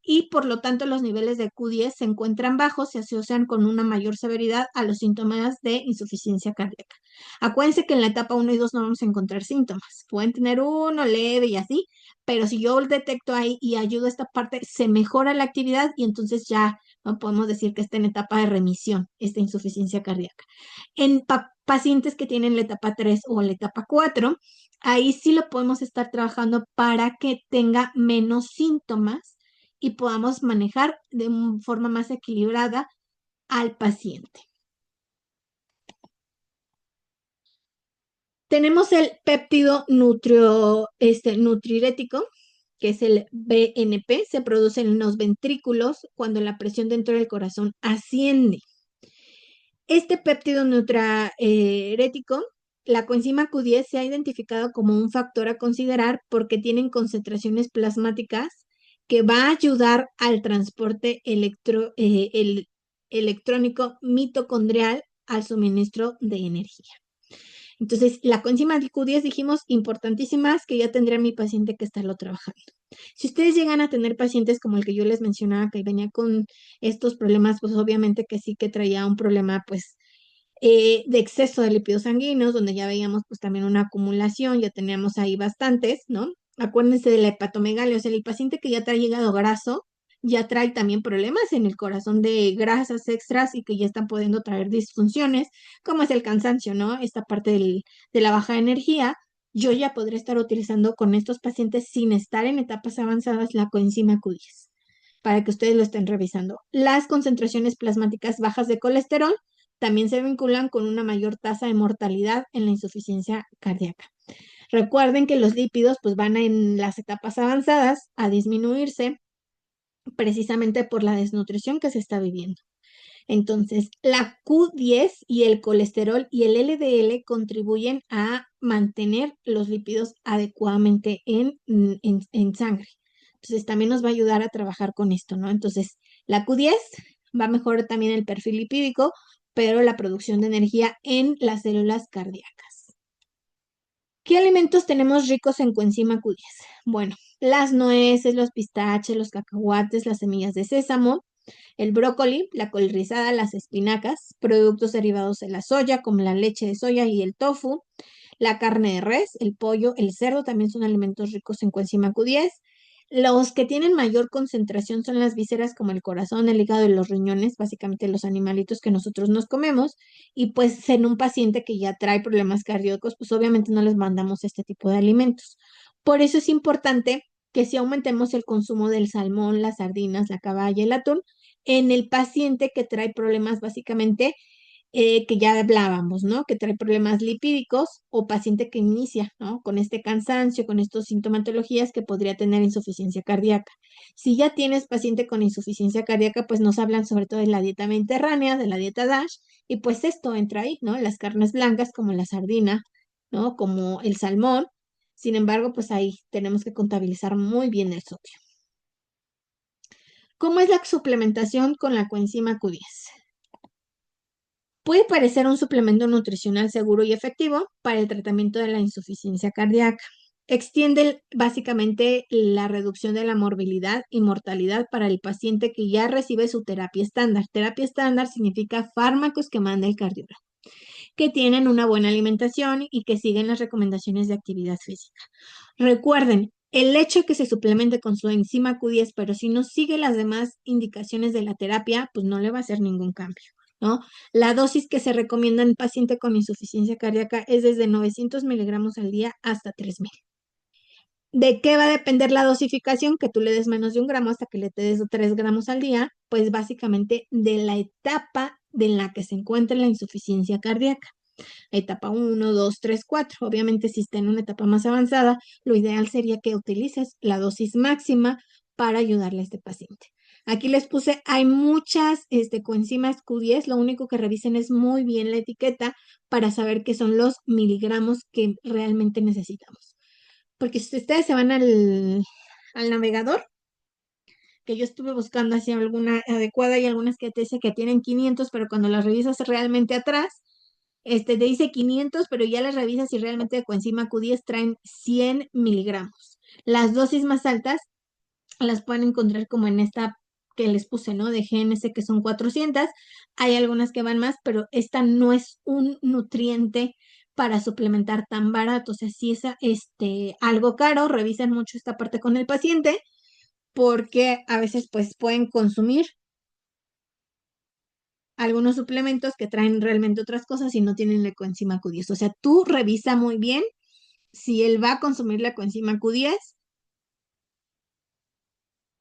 y por lo tanto los niveles de Q10 se encuentran bajos y se asocian con una mayor severidad a los síntomas de insuficiencia cardíaca. Acuérdense que en la etapa 1 y 2 no vamos a encontrar síntomas, pueden tener uno leve y así, pero si yo detecto ahí y ayudo a esta parte, se mejora la actividad y entonces ya no podemos decir que está en etapa de remisión, esta insuficiencia cardíaca. En pacientes que tienen la etapa 3 o la etapa 4, ahí sí lo podemos estar trabajando para que tenga menos síntomas y podamos manejar de forma más equilibrada al paciente. Tenemos el péptido nutriurético, que es el BNP, se produce en los ventrículos cuando la presión dentro del corazón asciende. Este péptido nutriurético, la coenzima Q10 se ha identificado como un factor a considerar porque tienen concentraciones plasmáticas que va a ayudar al transporte electrónico mitocondrial al suministro de energía. Entonces, la coenzima Q10 dijimos importantísimas que ya tendría mi paciente que estarlo trabajando. Si ustedes llegan a tener pacientes como el que yo les mencionaba que venía con estos problemas, pues obviamente que sí que traía un problema pues de exceso de lípidos sanguíneos, donde ya veíamos pues también una acumulación, ya teníamos ahí bastantes, ¿no? Acuérdense de la hepatomegalia, o sea, el paciente que ya trae hígado graso, ya trae también problemas en el corazón de grasas extras y que ya están pudiendo traer disfunciones, como es el cansancio, ¿no? Esta parte de la baja energía, yo ya podré estar utilizando con estos pacientes sin estar en etapas avanzadas la coenzima Q10 para que ustedes lo estén revisando. Las concentraciones plasmáticas bajas de colesterol también se vinculan con una mayor tasa de mortalidad en la insuficiencia cardíaca. Recuerden que los lípidos pues van en las etapas avanzadas a disminuirse precisamente por la desnutrición que se está viviendo. Entonces, la Q10 y el colesterol y el LDL contribuyen a mantener los lípidos adecuadamente en sangre. Entonces, también nos va a ayudar a trabajar con esto, ¿no? Entonces, la Q10 va a mejorar también el perfil lipídico, pero la producción de energía en las células cardíacas. ¿Qué alimentos tenemos ricos en coenzima Q10? Bueno, las nueces, los pistaches, los cacahuates, las semillas de sésamo, el brócoli, la col rizada, las espinacas, productos derivados de la soya, como la leche de soya y el tofu, la carne de res, el pollo, el cerdo también son alimentos ricos en coenzima Q10. Los que tienen mayor concentración son las vísceras como el corazón, el hígado y los riñones, básicamente los animalitos que nosotros nos comemos. Y pues en un paciente que ya trae problemas cardíacos, pues obviamente no les mandamos este tipo de alimentos. Por eso es importante que si aumentemos el consumo del salmón, las sardinas, la caballa y el atún en el paciente que trae problemas básicamente que ya hablábamos, ¿no? Que trae problemas lipídicos o paciente que inicia, ¿no? Con este cansancio, con estas sintomatologías que podría tener insuficiencia cardíaca. Si ya tienes paciente con insuficiencia cardíaca, pues nos hablan sobre todo de la dieta mediterránea, de la dieta DASH, y pues esto entra ahí, ¿no? Las carnes blancas como la sardina, ¿no? Como el salmón. Sin embargo, pues ahí tenemos que contabilizar muy bien el sodio. ¿Cómo es la suplementación con la coenzima Q10? Puede parecer un suplemento nutricional seguro y efectivo para el tratamiento de la insuficiencia cardíaca. Extiende básicamente la reducción de la morbilidad y mortalidad para el paciente que ya recibe su terapia estándar. Terapia estándar significa fármacos que manda el cardiólogo, que tienen una buena alimentación y que siguen las recomendaciones de actividad física. Recuerden, El hecho de que se suplemente con su enzima Q10, pero si no sigue las demás indicaciones de la terapia, pues no le va a hacer ningún cambio, ¿no? La dosis que se recomienda en paciente con insuficiencia cardíaca es desde 900 miligramos al día hasta 3000. ¿De qué va a depender la dosificación? Que tú le des menos de 1 gramo hasta que le des 3 gramos al día, pues básicamente de la etapa en la que se encuentra la insuficiencia cardíaca. Etapa 1, 2, 3, 4. Obviamente, si está en una etapa más avanzada, lo ideal sería que utilices la dosis máxima para ayudarle a este paciente. Aquí les puse, hay muchas coenzimas Q10, lo único que revisen es muy bien la etiqueta para saber qué son los miligramos que realmente necesitamos. Porque si ustedes se van al navegador, que yo estuve buscando así alguna adecuada y algunas que te dice que tienen 500, pero cuando las revisas realmente atrás, te dice 500, pero ya las revisas y realmente de coenzima Q10 traen 100 miligramos. Las dosis más altas las pueden encontrar como en esta que les puse, ¿no? De GNS, que son 400. Hay algunas que van más, pero esta no es un nutriente para suplementar tan barato. O sea, si es algo caro, revisen mucho esta parte con el paciente, porque a veces pues pueden consumir algunos suplementos que traen realmente otras cosas y no tienen la coenzima Q10. O sea, tú revisa muy bien si él va a consumir la coenzima Q10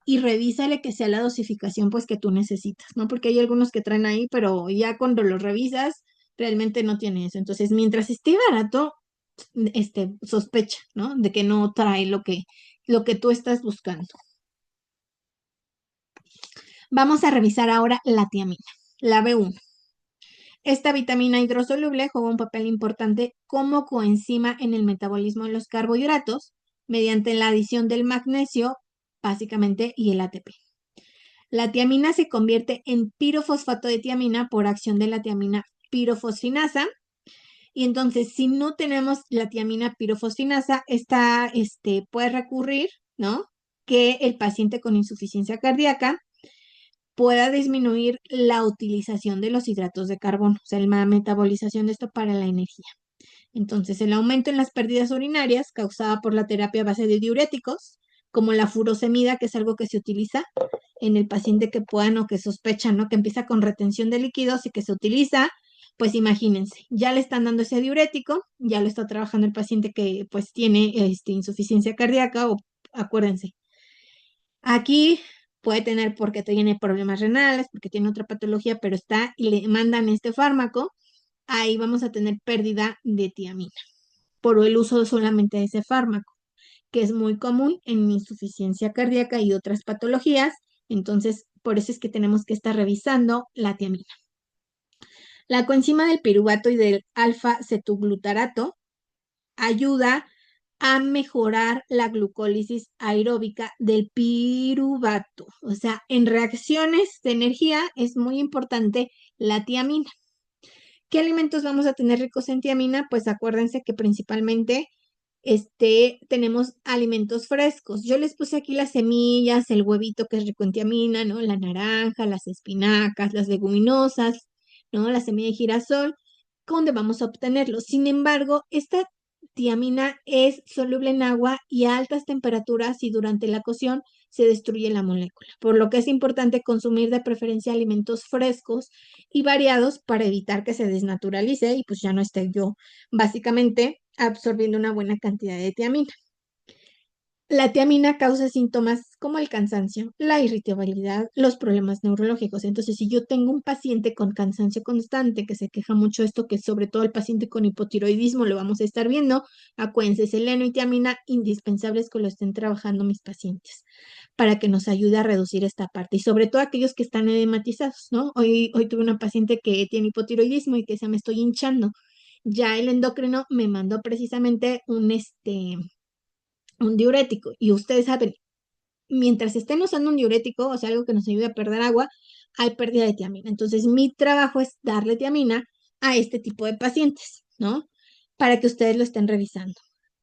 y revísale que sea la dosificación pues que tú necesitas, ¿no? Porque hay algunos que traen ahí, pero ya cuando los revisas realmente no tiene eso. Entonces, mientras esté barato, sospecha, ¿no? De que no trae lo que tú estás buscando. Vamos a revisar ahora la tiamina, la B1. Esta vitamina hidrosoluble juega un papel importante como coenzima en el metabolismo de los carbohidratos mediante la adición del magnesio, básicamente, y el ATP. La tiamina se convierte en pirofosfato de tiamina por acción de la tiamina pirofosfinasa. Y entonces, si no tenemos la tiamina pirofosfinasa, puede recurrir, ¿no? Que el paciente con insuficiencia cardíaca pueda disminuir la utilización de los hidratos de carbono, o sea, la metabolización de esto para la energía. Entonces, el aumento en las pérdidas urinarias causada por la terapia a base de diuréticos, como la furosemida, que es algo que se utiliza en el paciente que puedan o que sospechan, ¿no? Que empieza con retención de líquidos y que se utiliza, pues imagínense, ya le están dando ese diurético, ya lo está trabajando el paciente que pues tiene insuficiencia cardíaca o acuérdense, aquí puede tener porque tiene problemas renales, porque tiene otra patología, pero está y le mandan este fármaco, ahí vamos a tener pérdida de tiamina por el uso solamente de ese fármaco, que es muy común en insuficiencia cardíaca y otras patologías. Entonces, por eso es que tenemos que estar revisando la tiamina. La coenzima del piruvato y del alfa-cetoglutarato ayuda a mejorar la glucólisis aeróbica del piruvato. O sea, en reacciones de energía es muy importante la tiamina. ¿Qué alimentos vamos a tener ricos en tiamina? Pues acuérdense que principalmente tenemos alimentos frescos. Yo les puse aquí las semillas, el huevito que es rico en tiamina, ¿no? La naranja, las espinacas, las leguminosas, ¿no? La semilla de girasol, ¿dónde vamos a obtenerlo? Sin embargo, esta tiamina es soluble en agua y a altas temperaturas y durante la cocción se destruye la molécula, por lo que es importante consumir de preferencia alimentos frescos y variados para evitar que se desnaturalice y pues ya no esté yo básicamente absorbiendo una buena cantidad de tiamina. La tiamina causa síntomas como el cansancio, la irritabilidad, los problemas neurológicos. Entonces, si yo tengo un paciente con cansancio constante que se queja mucho de esto, que sobre todo el paciente con hipotiroidismo lo vamos a estar viendo, acuérdense, seleno y tiamina indispensables que lo estén trabajando mis pacientes para que nos ayude a reducir esta parte y sobre todo aquellos que están edematizados, ¿no? Hoy tuve una paciente que tiene hipotiroidismo y que se me estoy hinchando. Ya el endocrino me mandó precisamente un diurético. Y ustedes saben, mientras estén usando un diurético, o sea, algo que nos ayude a perder agua, hay pérdida de tiamina. Entonces, mi trabajo es darle tiamina a este tipo de pacientes, ¿no? Para que ustedes lo estén revisando.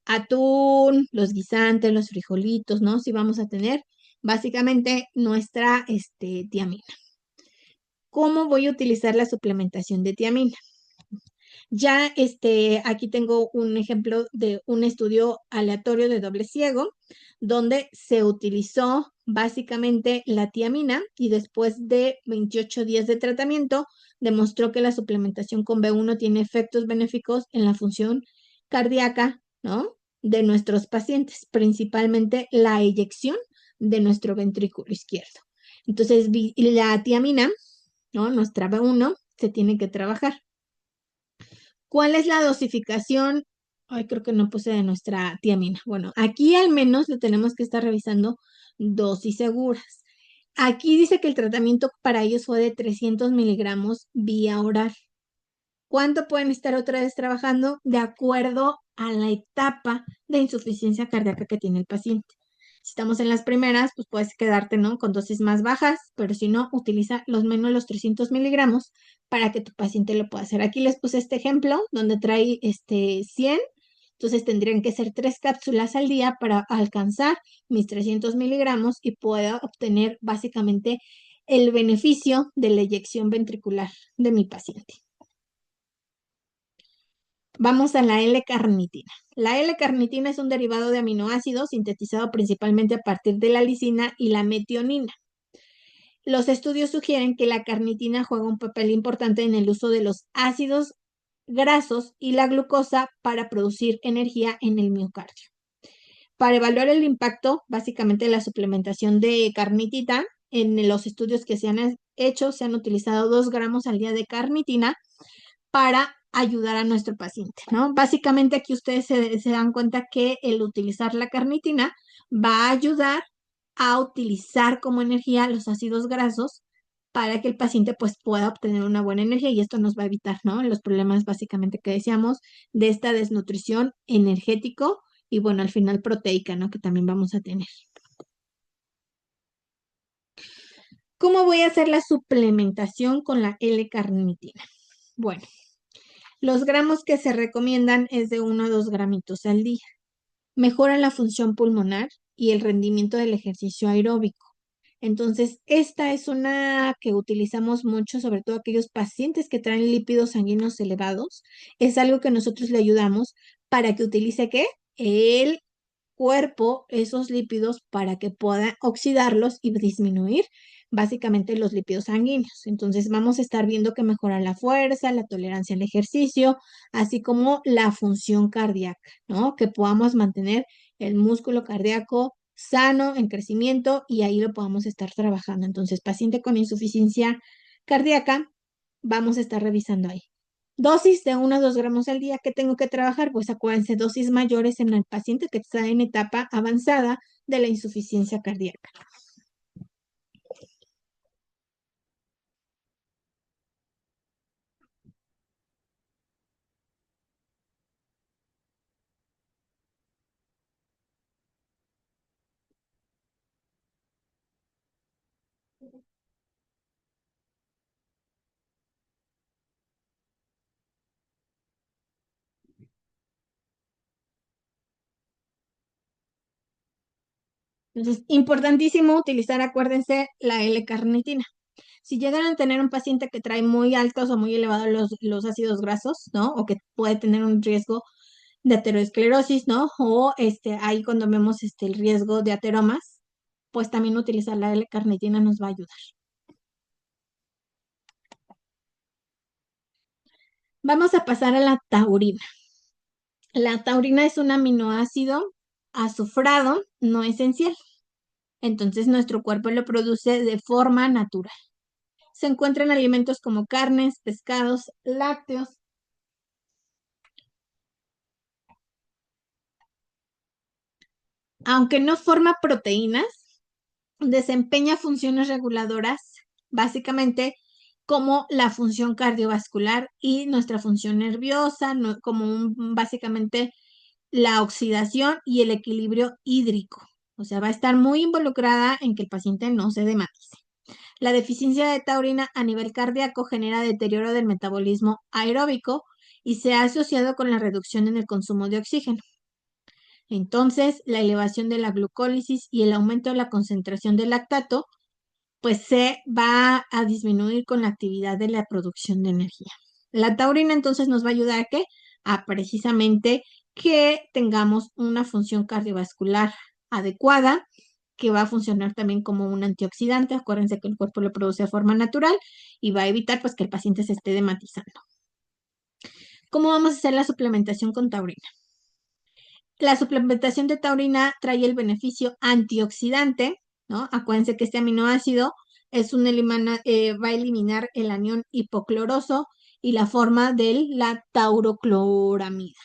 Atún, los guisantes, los frijolitos, ¿no? Si vamos a tener básicamente nuestra tiamina. ¿Cómo voy a utilizar la suplementación de tiamina? Ya aquí tengo un ejemplo de un estudio aleatorio de doble ciego, donde se utilizó básicamente la tiamina y después de 28 días de tratamiento demostró que la suplementación con B1 tiene efectos benéficos en la función cardíaca, ¿no? De nuestros pacientes, principalmente la eyección de nuestro ventrículo izquierdo. Entonces, la tiamina, ¿no? Nuestra B1 se tiene que trabajar. ¿Cuál es la dosificación? Ay, creo que no puse de nuestra tiamina. Bueno, aquí al menos lo tenemos que estar revisando dosis seguras. Aquí dice que el tratamiento para ellos fue de 300 miligramos vía oral. ¿Cuánto pueden estar otra vez trabajando? De acuerdo a la etapa de insuficiencia cardíaca que tiene el paciente. Si estamos en las primeras, pues puedes quedarte, ¿no? Con dosis más bajas, pero si no, utiliza los menos los 300 miligramos para que tu paciente lo pueda hacer. Aquí les puse este ejemplo donde trae 100, entonces tendrían que ser 3 cápsulas al día para alcanzar mis 300 miligramos y pueda obtener básicamente el beneficio de la eyección ventricular de mi paciente. Vamos a la L-carnitina. La L-carnitina es un derivado de aminoácidos sintetizado principalmente a partir de la lisina y la metionina. Los estudios sugieren que la carnitina juega un papel importante en el uso de los ácidos grasos y la glucosa para producir energía en el miocardio. Para evaluar el impacto, básicamente, de la suplementación de carnitina, en los estudios que se han hecho, se han utilizado 2 gramos al día de carnitina para ayudar a nuestro paciente, ¿no? Básicamente aquí ustedes se dan cuenta que el utilizar la carnitina va a ayudar a utilizar como energía los ácidos grasos para que el paciente pues pueda obtener una buena energía y esto nos va a evitar, ¿no? Los problemas básicamente que decíamos de esta desnutrición energético y bueno, al final proteica, ¿no? Que también vamos a tener. ¿Cómo voy a hacer la suplementación con la L-carnitina? Bueno, los gramos que se recomiendan es de 1 a 2 gramitos al día. Mejora la función pulmonar y el rendimiento del ejercicio aeróbico. Entonces, esta es una que utilizamos mucho, sobre todo aquellos pacientes que traen lípidos sanguíneos elevados. Es algo que nosotros le ayudamos para que utilice ¿qué? El cuerpo esos lípidos para que pueda oxidarlos y disminuir básicamente los lípidos sanguíneos. Entonces vamos a estar viendo que mejora la fuerza, la tolerancia al ejercicio, así como la función cardíaca, ¿no? Que podamos mantener el músculo cardíaco sano, en crecimiento y ahí lo podamos estar trabajando. Entonces, paciente con insuficiencia cardíaca, vamos a estar revisando ahí. Dosis de 1 a 2 gramos al día. ¿Qué tengo que trabajar? Pues acuérdense, dosis mayores en el paciente que está en etapa avanzada de la insuficiencia cardíaca. Entonces, importantísimo utilizar, acuérdense, la L-carnitina. Si llegan a tener un paciente que trae muy altos o muy elevados los ácidos grasos, ¿no? O que puede tener un riesgo de aterosclerosis, ¿no? O ahí cuando vemos el riesgo de ateromas, pues también utilizar la L-carnitina nos va a ayudar. Vamos a pasar a la taurina. La taurina es un aminoácido azufrado no esencial. Entonces nuestro cuerpo lo produce de forma natural. Se encuentra en alimentos como carnes, pescados, lácteos. Aunque no forma proteínas, desempeña funciones reguladoras, básicamente como la función cardiovascular y nuestra función nerviosa, básicamente la oxidación y el equilibrio hídrico. O sea, va a estar muy involucrada en que el paciente no se dematice. La deficiencia de taurina a nivel cardíaco genera deterioro del metabolismo aeróbico y se ha asociado con la reducción en el consumo de oxígeno. Entonces, la elevación de la glucólisis y el aumento de la concentración de lactato, pues se va a disminuir con la actividad de la producción de energía. La taurina entonces nos va a ayudar a qué? A precisamente que tengamos una función cardiovascular adecuada, que va a funcionar también como un antioxidante. Acuérdense que el cuerpo lo produce de forma natural y va a evitar pues que el paciente se esté dematizando. ¿Cómo vamos a hacer la suplementación con taurina? La suplementación de taurina trae el beneficio antioxidante, ¿no? Acuérdense que este aminoácido va a eliminar el anión hipocloroso y la forma de la taurocloramida.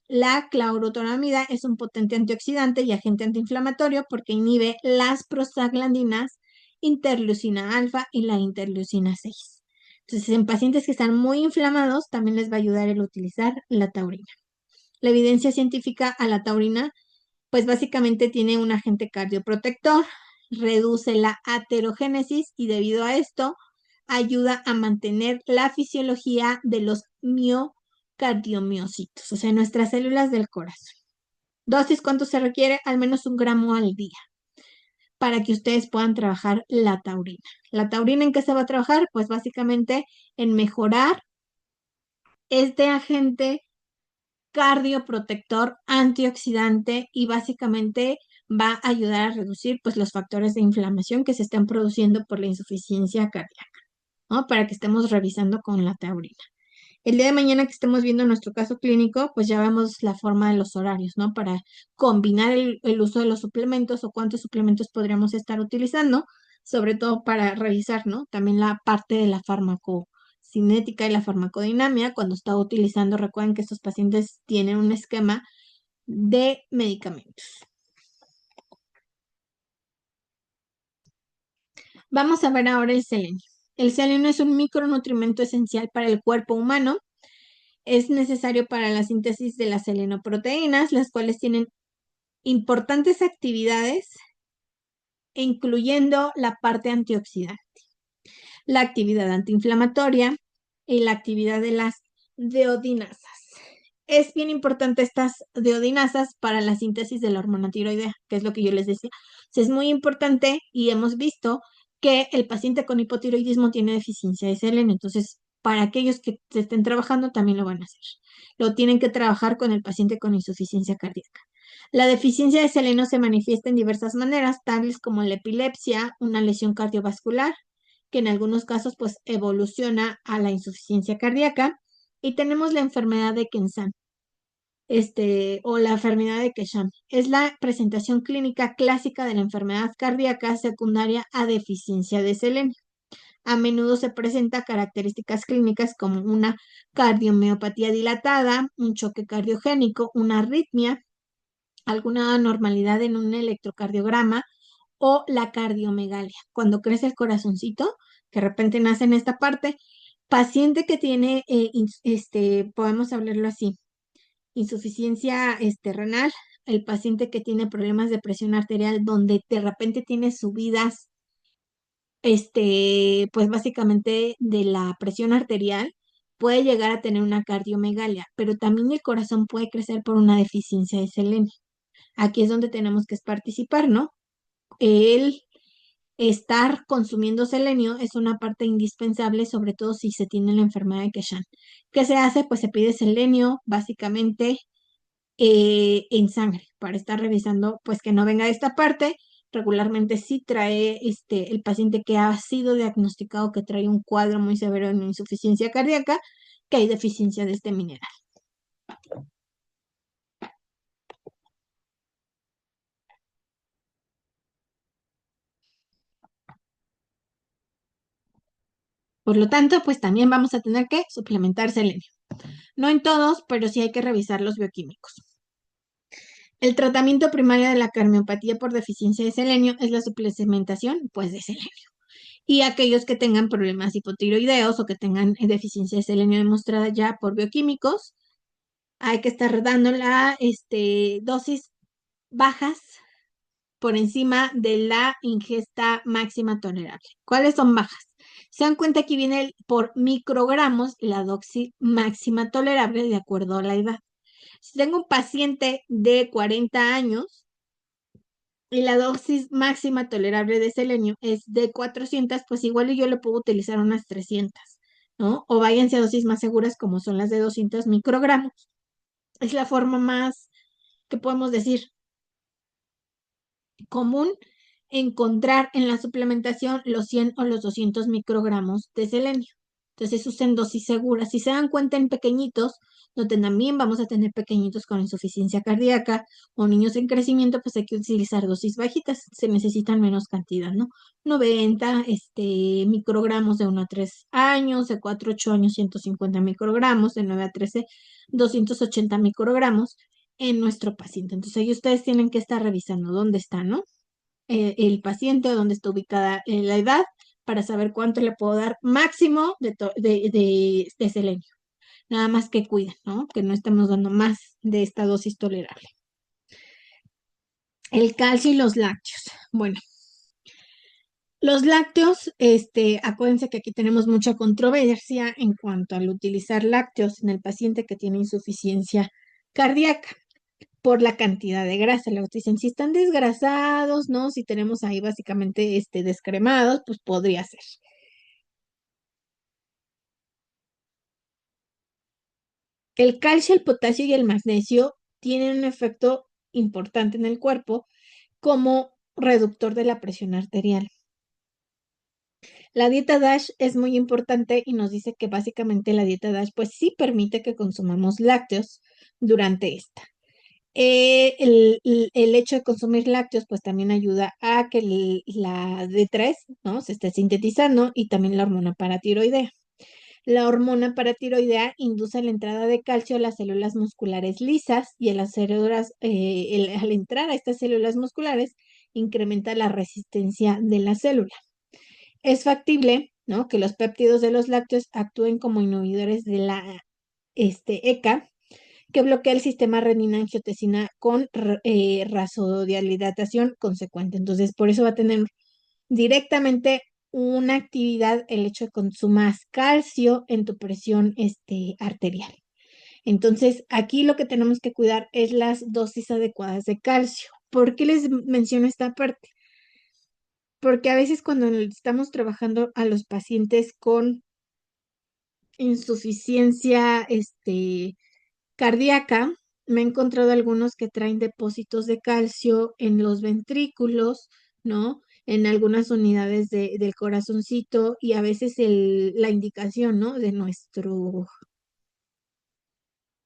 La clorotoramida es un potente antioxidante y agente antiinflamatorio porque inhibe las prostaglandinas, interleucina alfa y la interleucina 6. Entonces, en pacientes que están muy inflamados, también les va a ayudar el utilizar la taurina. La evidencia científica a la taurina, pues básicamente tiene un agente cardioprotector, reduce la aterogénesis y debido a esto ayuda a mantener la fisiología de los miocardiomiocitos, o sea, nuestras células del corazón. Dosis, ¿cuánto se requiere? Al menos 1 gramo al día para que ustedes puedan trabajar la taurina. ¿La taurina en qué se va a trabajar? Pues básicamente en mejorar este agente cardioprotector, antioxidante y básicamente va a ayudar a reducir pues los factores de inflamación que se están produciendo por la insuficiencia cardíaca, ¿no? Para que estemos revisando con la taurina. El día de mañana que estemos viendo nuestro caso clínico, pues ya vemos la forma de los horarios, ¿no? Para combinar el uso de los suplementos o cuántos suplementos podríamos estar utilizando, sobre todo para revisar, ¿no? También la parte de la farmacocinética y la farmacodinamia, cuando está utilizando, recuerden que estos pacientes tienen un esquema de medicamentos. Vamos a ver ahora el selenio. El selenio es un micronutrimento esencial para el cuerpo humano. Es necesario para la síntesis de las selenoproteínas, las cuales tienen importantes actividades, incluyendo la parte antioxidante, la actividad antiinflamatoria y la actividad de las deodinasas. Es bien importante estas deodinasas para la síntesis de la hormona tiroidea, que es lo que yo les decía. Es muy importante y hemos visto que el paciente con hipotiroidismo tiene deficiencia de selenio. Entonces, para aquellos que se estén trabajando, también lo van a hacer. Lo tienen que trabajar con el paciente con insuficiencia cardíaca. La deficiencia de selenio se manifiesta en diversas maneras, tales como la epilepsia, una lesión cardiovascular, que en algunos casos pues evoluciona a la insuficiencia cardíaca, y tenemos la enfermedad de Kensan, o la enfermedad de Keshan. Es la presentación clínica clásica de la enfermedad cardíaca secundaria a deficiencia de selenio. A menudo se presenta características clínicas como una cardiomiopatía dilatada, un choque cardiogénico, una arritmia, alguna anormalidad en un electrocardiograma o la cardiomegalia. Cuando crece el corazoncito, que de repente nace en esta parte, paciente que tiene, podemos hablarlo así, insuficiencia renal, el paciente que tiene problemas de presión arterial, donde de repente tiene subidas, pues básicamente de la presión arterial, puede llegar a tener una cardiomegalia, pero también el corazón puede crecer por una deficiencia de selenio. Aquí es donde tenemos que participar, ¿no? El estar consumiendo selenio es una parte indispensable, sobre todo si se tiene la enfermedad de Keshan. ¿Qué se hace? Pues se pide selenio, básicamente en sangre para estar revisando, pues que no venga de esta parte. Regularmente sí trae el paciente que ha sido diagnosticado que trae un cuadro muy severo de insuficiencia cardíaca, que hay deficiencia de este mineral. Por lo tanto, pues también vamos a tener que suplementar selenio. No en todos, pero sí hay que revisar los bioquímicos. El tratamiento primario de la cardiopatía por deficiencia de selenio es la suplementación, pues, de selenio. Y aquellos que tengan problemas hipotiroideos o que tengan deficiencia de selenio demostrada ya por bioquímicos, hay que estar dando la dosis bajas por encima de la ingesta máxima tolerable. ¿Cuáles son bajas? Se dan cuenta que viene por microgramos la dosis máxima tolerable de acuerdo a la edad. Si tengo un paciente de 40 años y la dosis máxima tolerable de selenio es de 400, pues igual yo le puedo utilizar unas 300, ¿no? O váyanse a dosis más seguras como son las de 200 microgramos. Es la forma más, que podemos decir, común encontrar en la suplementación los 100 o los 200 microgramos de selenio. Entonces usen dosis seguras. Si se dan cuenta en pequeñitos, donde también vamos a tener pequeñitos con insuficiencia cardíaca o niños en crecimiento, pues hay que utilizar dosis bajitas. Se necesitan menos cantidad, ¿no? 90 microgramos de 1 a 3 años, de 4 a 8 años 150 microgramos, de 9 a 13 280 microgramos en nuestro paciente. Entonces ahí ustedes tienen que estar revisando dónde está, ¿no? El paciente, dónde está ubicada la edad, para saber cuánto le puedo dar máximo de selenio. Nada más que cuiden, ¿no? Que no estemos dando más de esta dosis tolerable. El calcio y los lácteos. Bueno, los lácteos, acuérdense que aquí tenemos mucha controversia en cuanto al utilizar lácteos en el paciente que tiene insuficiencia cardíaca por la cantidad de grasa. Luego te dicen, si están desgrasados, ¿no? Si tenemos ahí básicamente descremados, pues podría ser. El calcio, el potasio y el magnesio tienen un efecto importante en el cuerpo como reductor de la presión arterial. La dieta DASH es muy importante y nos dice que básicamente la dieta DASH pues sí permite que consumamos lácteos durante esta. El hecho de consumir lácteos pues también ayuda a que la D3, ¿no? Se esté sintetizando y también la hormona paratiroidea. La hormona paratiroidea induce la entrada de calcio a las células musculares lisas y a las células, al entrar a estas células musculares incrementa la resistencia de la célula. Es factible, ¿no? Que los péptidos de los lácteos actúen como inhibidores de la ECA, que bloquea el sistema renina-angiotensina con vasodilatación consecuente. Entonces, por eso va a tener directamente una actividad el hecho de que consumas calcio en tu presión arterial. Entonces, aquí lo que tenemos que cuidar es las dosis adecuadas de calcio. ¿Por qué les menciono esta parte? Porque a veces cuando estamos trabajando a los pacientes con insuficiencia cardíaca, me he encontrado algunos que traen depósitos de calcio en los ventrículos, ¿no? En algunas unidades del corazoncito y a veces la indicación, ¿no? De nuestro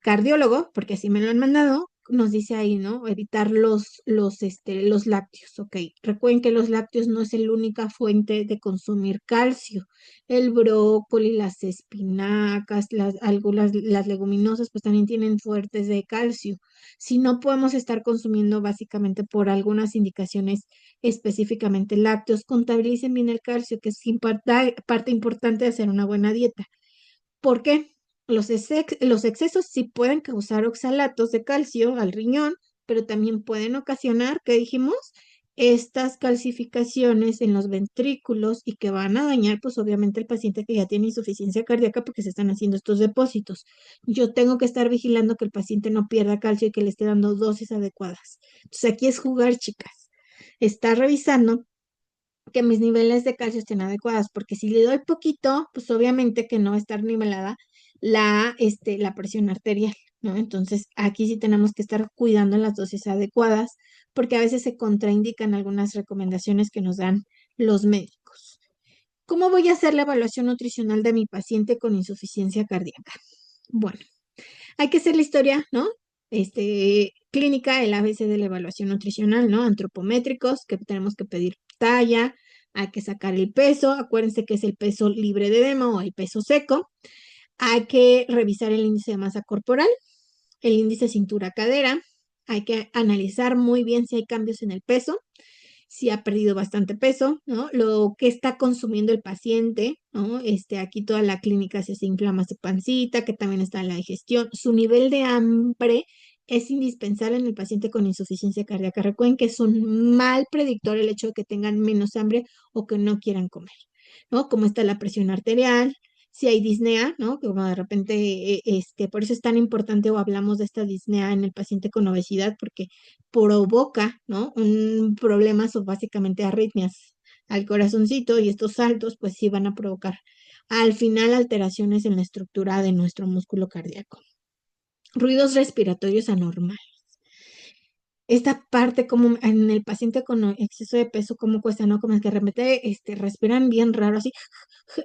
cardiólogo, porque así me lo han mandado, nos dice ahí, ¿no? Evitar los lácteos, ok. Recuerden que los lácteos no es la única fuente de consumir calcio. El brócoli, las espinacas, las leguminosas, pues también tienen fuertes de calcio. Si no podemos estar consumiendo básicamente por algunas indicaciones específicamente lácteos, contabilicen bien el calcio, que es parte importante de hacer una buena dieta. ¿Por qué? Los excesos sí pueden causar oxalatos de calcio al riñón, pero también pueden ocasionar, ¿qué dijimos? Estas calcificaciones en los ventrículos y que van a dañar, pues obviamente el paciente que ya tiene insuficiencia cardíaca porque se están haciendo estos depósitos. Yo tengo que estar vigilando que el paciente no pierda calcio y que le esté dando dosis adecuadas. Entonces aquí es jugar, chicas. Está revisando que mis niveles de calcio estén adecuados, porque si le doy poquito, pues obviamente que no va a estar nivelada la presión arterial, ¿no? Entonces, aquí sí tenemos que estar cuidando las dosis adecuadas, porque a veces se contraindican algunas recomendaciones que nos dan los médicos. ¿Cómo voy a hacer la evaluación nutricional de mi paciente con insuficiencia cardíaca? Bueno, hay que hacer la historia, ¿no? Clínica, el ABC de la evaluación nutricional, ¿no? Antropométricos, que tenemos que pedir talla, hay que sacar el peso, acuérdense que es el peso libre de edema o el peso seco. Hay que revisar el índice de masa corporal, el índice cintura-cadera, hay que analizar muy bien si hay cambios en el peso, si ha perdido bastante peso, ¿no? Lo que está consumiendo el paciente, ¿no? Aquí toda la clínica se inflama su pancita, que también está en la digestión. Su nivel de hambre es indispensable en el paciente con insuficiencia cardíaca. Recuerden que es un mal predictor el hecho de que tengan menos hambre o que no quieran comer, ¿no? Cómo está la presión arterial, si hay disnea, ¿no? Que como de repente, por eso es tan importante o hablamos de esta disnea en el paciente con obesidad, porque provoca, ¿no? Un problema, son básicamente arritmias, al corazoncito y estos saltos pues sí van a provocar al final alteraciones en la estructura de nuestro músculo cardíaco. Ruidos respiratorios anormales. Esta parte como en el paciente con exceso de peso, cómo cuesta, ¿no? Como es que de repente respiran bien raro así.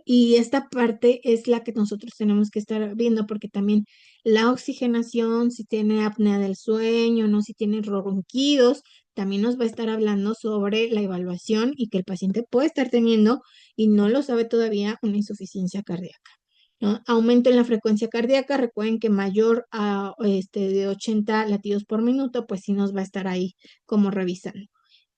Y esta parte es la que nosotros tenemos que estar viendo porque también la oxigenación, si tiene apnea del sueño, ¿no? Si tiene ronquidos, también nos va a estar hablando sobre la evaluación y que el paciente puede estar teniendo y no lo sabe todavía una insuficiencia cardíaca, ¿no? Aumento en la frecuencia cardíaca, recuerden que mayor a de 80 latidos por minuto, pues sí nos va a estar ahí como revisando.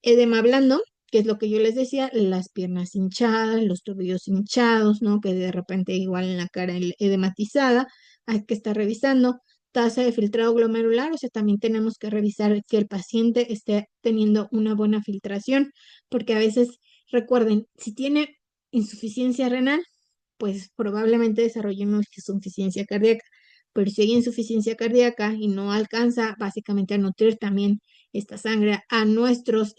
Edema blando, que es lo que yo les decía, las piernas hinchadas, los tobillos hinchados, ¿no? Que de repente igual en la cara edematizada, hay que estar revisando. Tasa de filtrado glomerular, o sea, también tenemos que revisar que el paciente esté teniendo una buena filtración, porque a veces, recuerden, si tiene insuficiencia renal, pues probablemente desarrolle una insuficiencia cardíaca. Pero si hay insuficiencia cardíaca y no alcanza básicamente a nutrir también esta sangre a nuestros,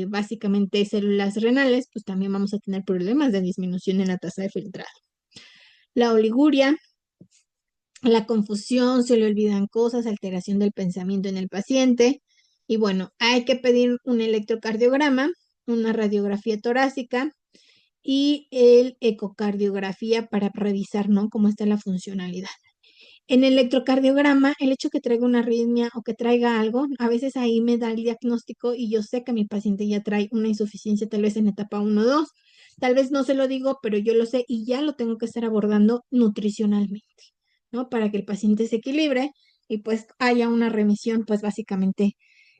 básicamente células renales, pues también vamos a tener problemas de disminución en la tasa de filtrado. La oliguria, la confusión, se le olvidan cosas, alteración del pensamiento en el paciente. Y bueno, hay que pedir un electrocardiograma, una radiografía torácica y el ecocardiografía para revisar, ¿no? Cómo está la funcionalidad. En el electrocardiograma, el hecho que traiga una arritmia o que traiga algo, a veces ahí me da el diagnóstico y yo sé que mi paciente ya trae una insuficiencia tal vez en etapa 1 o 2. Tal vez no se lo digo, pero yo lo sé y ya lo tengo que estar abordando nutricionalmente, ¿no? Para que el paciente se equilibre y pues haya una remisión, pues básicamente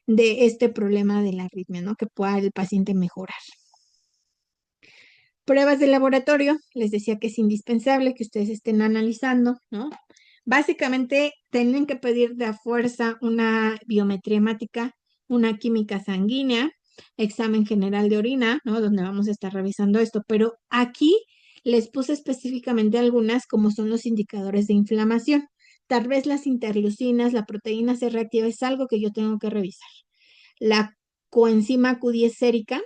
de este problema de la arritmia, ¿no? Que pueda el paciente mejorar. Pruebas de laboratorio, les decía que es indispensable que ustedes estén analizando, ¿no? Básicamente tienen que pedir de a fuerza una biometría hemática, una química sanguínea, examen general de orina, ¿no? Donde vamos a estar revisando esto, pero aquí les puse específicamente algunas como son los indicadores de inflamación. Tal vez las interleucinas, la proteína C reactiva es algo que yo tengo que revisar. La coenzima Q10 sérica,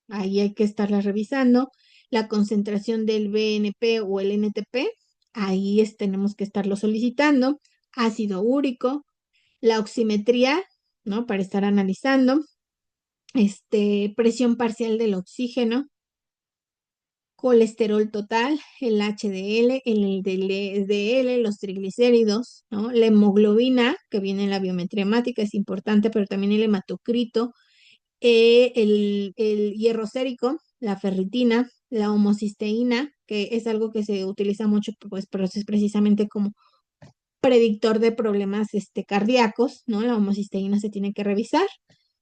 ahí hay que estarla revisando. La concentración del BNP o el NTP, ahí tenemos que estarlo solicitando. Ácido úrico, la oximetría, ¿no? Para estar analizando. Presión parcial del oxígeno, colesterol total, el HDL, el LDL, los triglicéridos, ¿no? La hemoglobina, que viene en la biometría hemática, es importante, pero también el hematocrito, el hierro sérico, la ferritina, la homocisteína, que es algo que se utiliza mucho, pues, pero es precisamente como predictor de problemas cardíacos, ¿no? La homocisteína se tiene que revisar.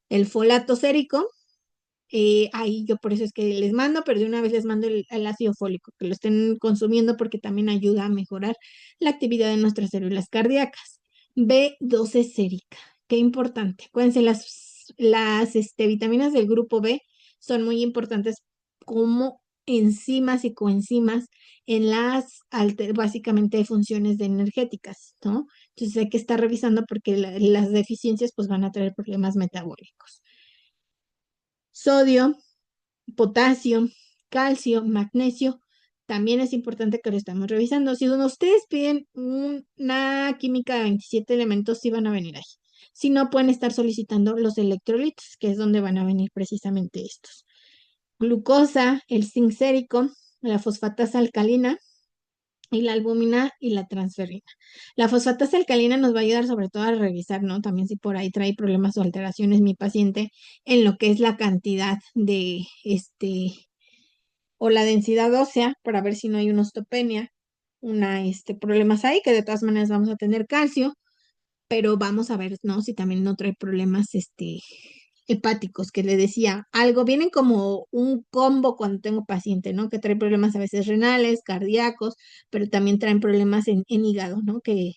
El folato sérico, ahí yo por eso es que les mando, pero de una vez les mando el ácido fólico, que lo estén consumiendo porque también ayuda a mejorar la actividad de nuestras células cardíacas. B12 sérica, qué importante. Acuérdense, las vitaminas del grupo B son muy importantes como enzimas y coenzimas en las básicamente funciones de energéticas, ¿no? Entonces hay que estar revisando porque las deficiencias pues van a traer problemas metabólicos. Sodio, potasio, calcio, magnesio, también es importante que lo estamos revisando. Si ustedes piden una química de 27 elementos, sí van a venir ahí. Si no, pueden estar solicitando los electrolitos, que es donde van a venir precisamente estos. Glucosa, el zinc sérico, la fosfatasa alcalina y la albúmina y la transferrina. La fosfatasa alcalina nos va a ayudar sobre todo a revisar, ¿no? También si por ahí trae problemas o alteraciones mi paciente en lo que es la cantidad de o la densidad ósea para ver si no hay una osteopenia, problemas ahí, que de todas maneras vamos a tener calcio, pero vamos a ver, ¿no? Si también no trae problemas, hepáticos, que le decía, algo, vienen como un combo cuando tengo paciente, ¿no? Que trae problemas a veces renales, cardíacos, pero también traen problemas en hígado, ¿no? Que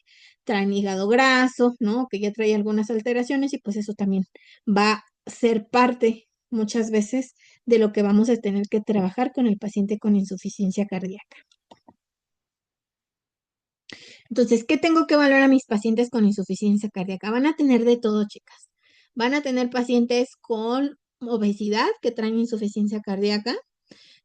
traen hígado graso, ¿no? Que ya trae algunas alteraciones y pues eso también va a ser parte muchas veces de lo que vamos a tener que trabajar con el paciente con insuficiencia cardíaca. Entonces, ¿qué tengo que evaluar a mis pacientes con insuficiencia cardíaca? Van a tener de todo, chicas. Van a tener pacientes con obesidad que traen insuficiencia cardíaca,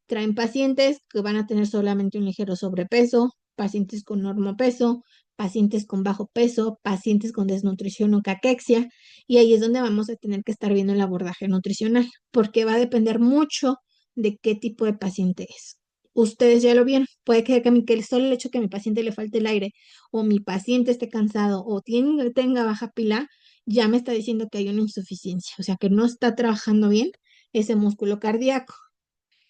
traen pacientes que van a tener solamente un ligero sobrepeso, pacientes con normopeso, pacientes con bajo peso, pacientes con desnutrición o caquexia, y ahí es donde vamos a tener que estar viendo el abordaje nutricional, porque va a depender mucho de qué tipo de paciente es. Ustedes ya lo vieron, puede que solo el hecho que a mi paciente le falte el aire o mi paciente esté cansado o tenga baja pila, ya me está diciendo que hay una insuficiencia, o sea que no está trabajando bien ese músculo cardíaco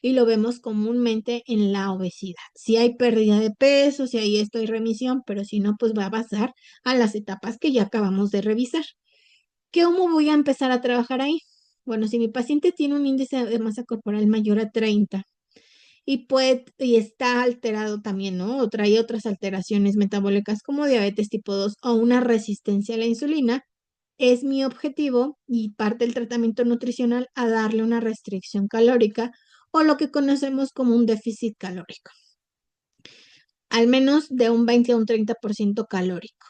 y lo vemos comúnmente en la obesidad. Si hay pérdida de peso, si hay esto hay remisión, pero si no, pues va a pasar a las etapas que ya acabamos de revisar. ¿Cómo voy a empezar a trabajar ahí? Bueno, si mi paciente tiene un índice de masa corporal mayor a 30 y está alterado también, ¿no? O trae otras alteraciones metabólicas como diabetes tipo 2 o una resistencia a la insulina, es mi objetivo y parte del tratamiento nutricional a darle una restricción calórica o lo que conocemos como un déficit calórico, al menos de un 20 a un 30% calórico.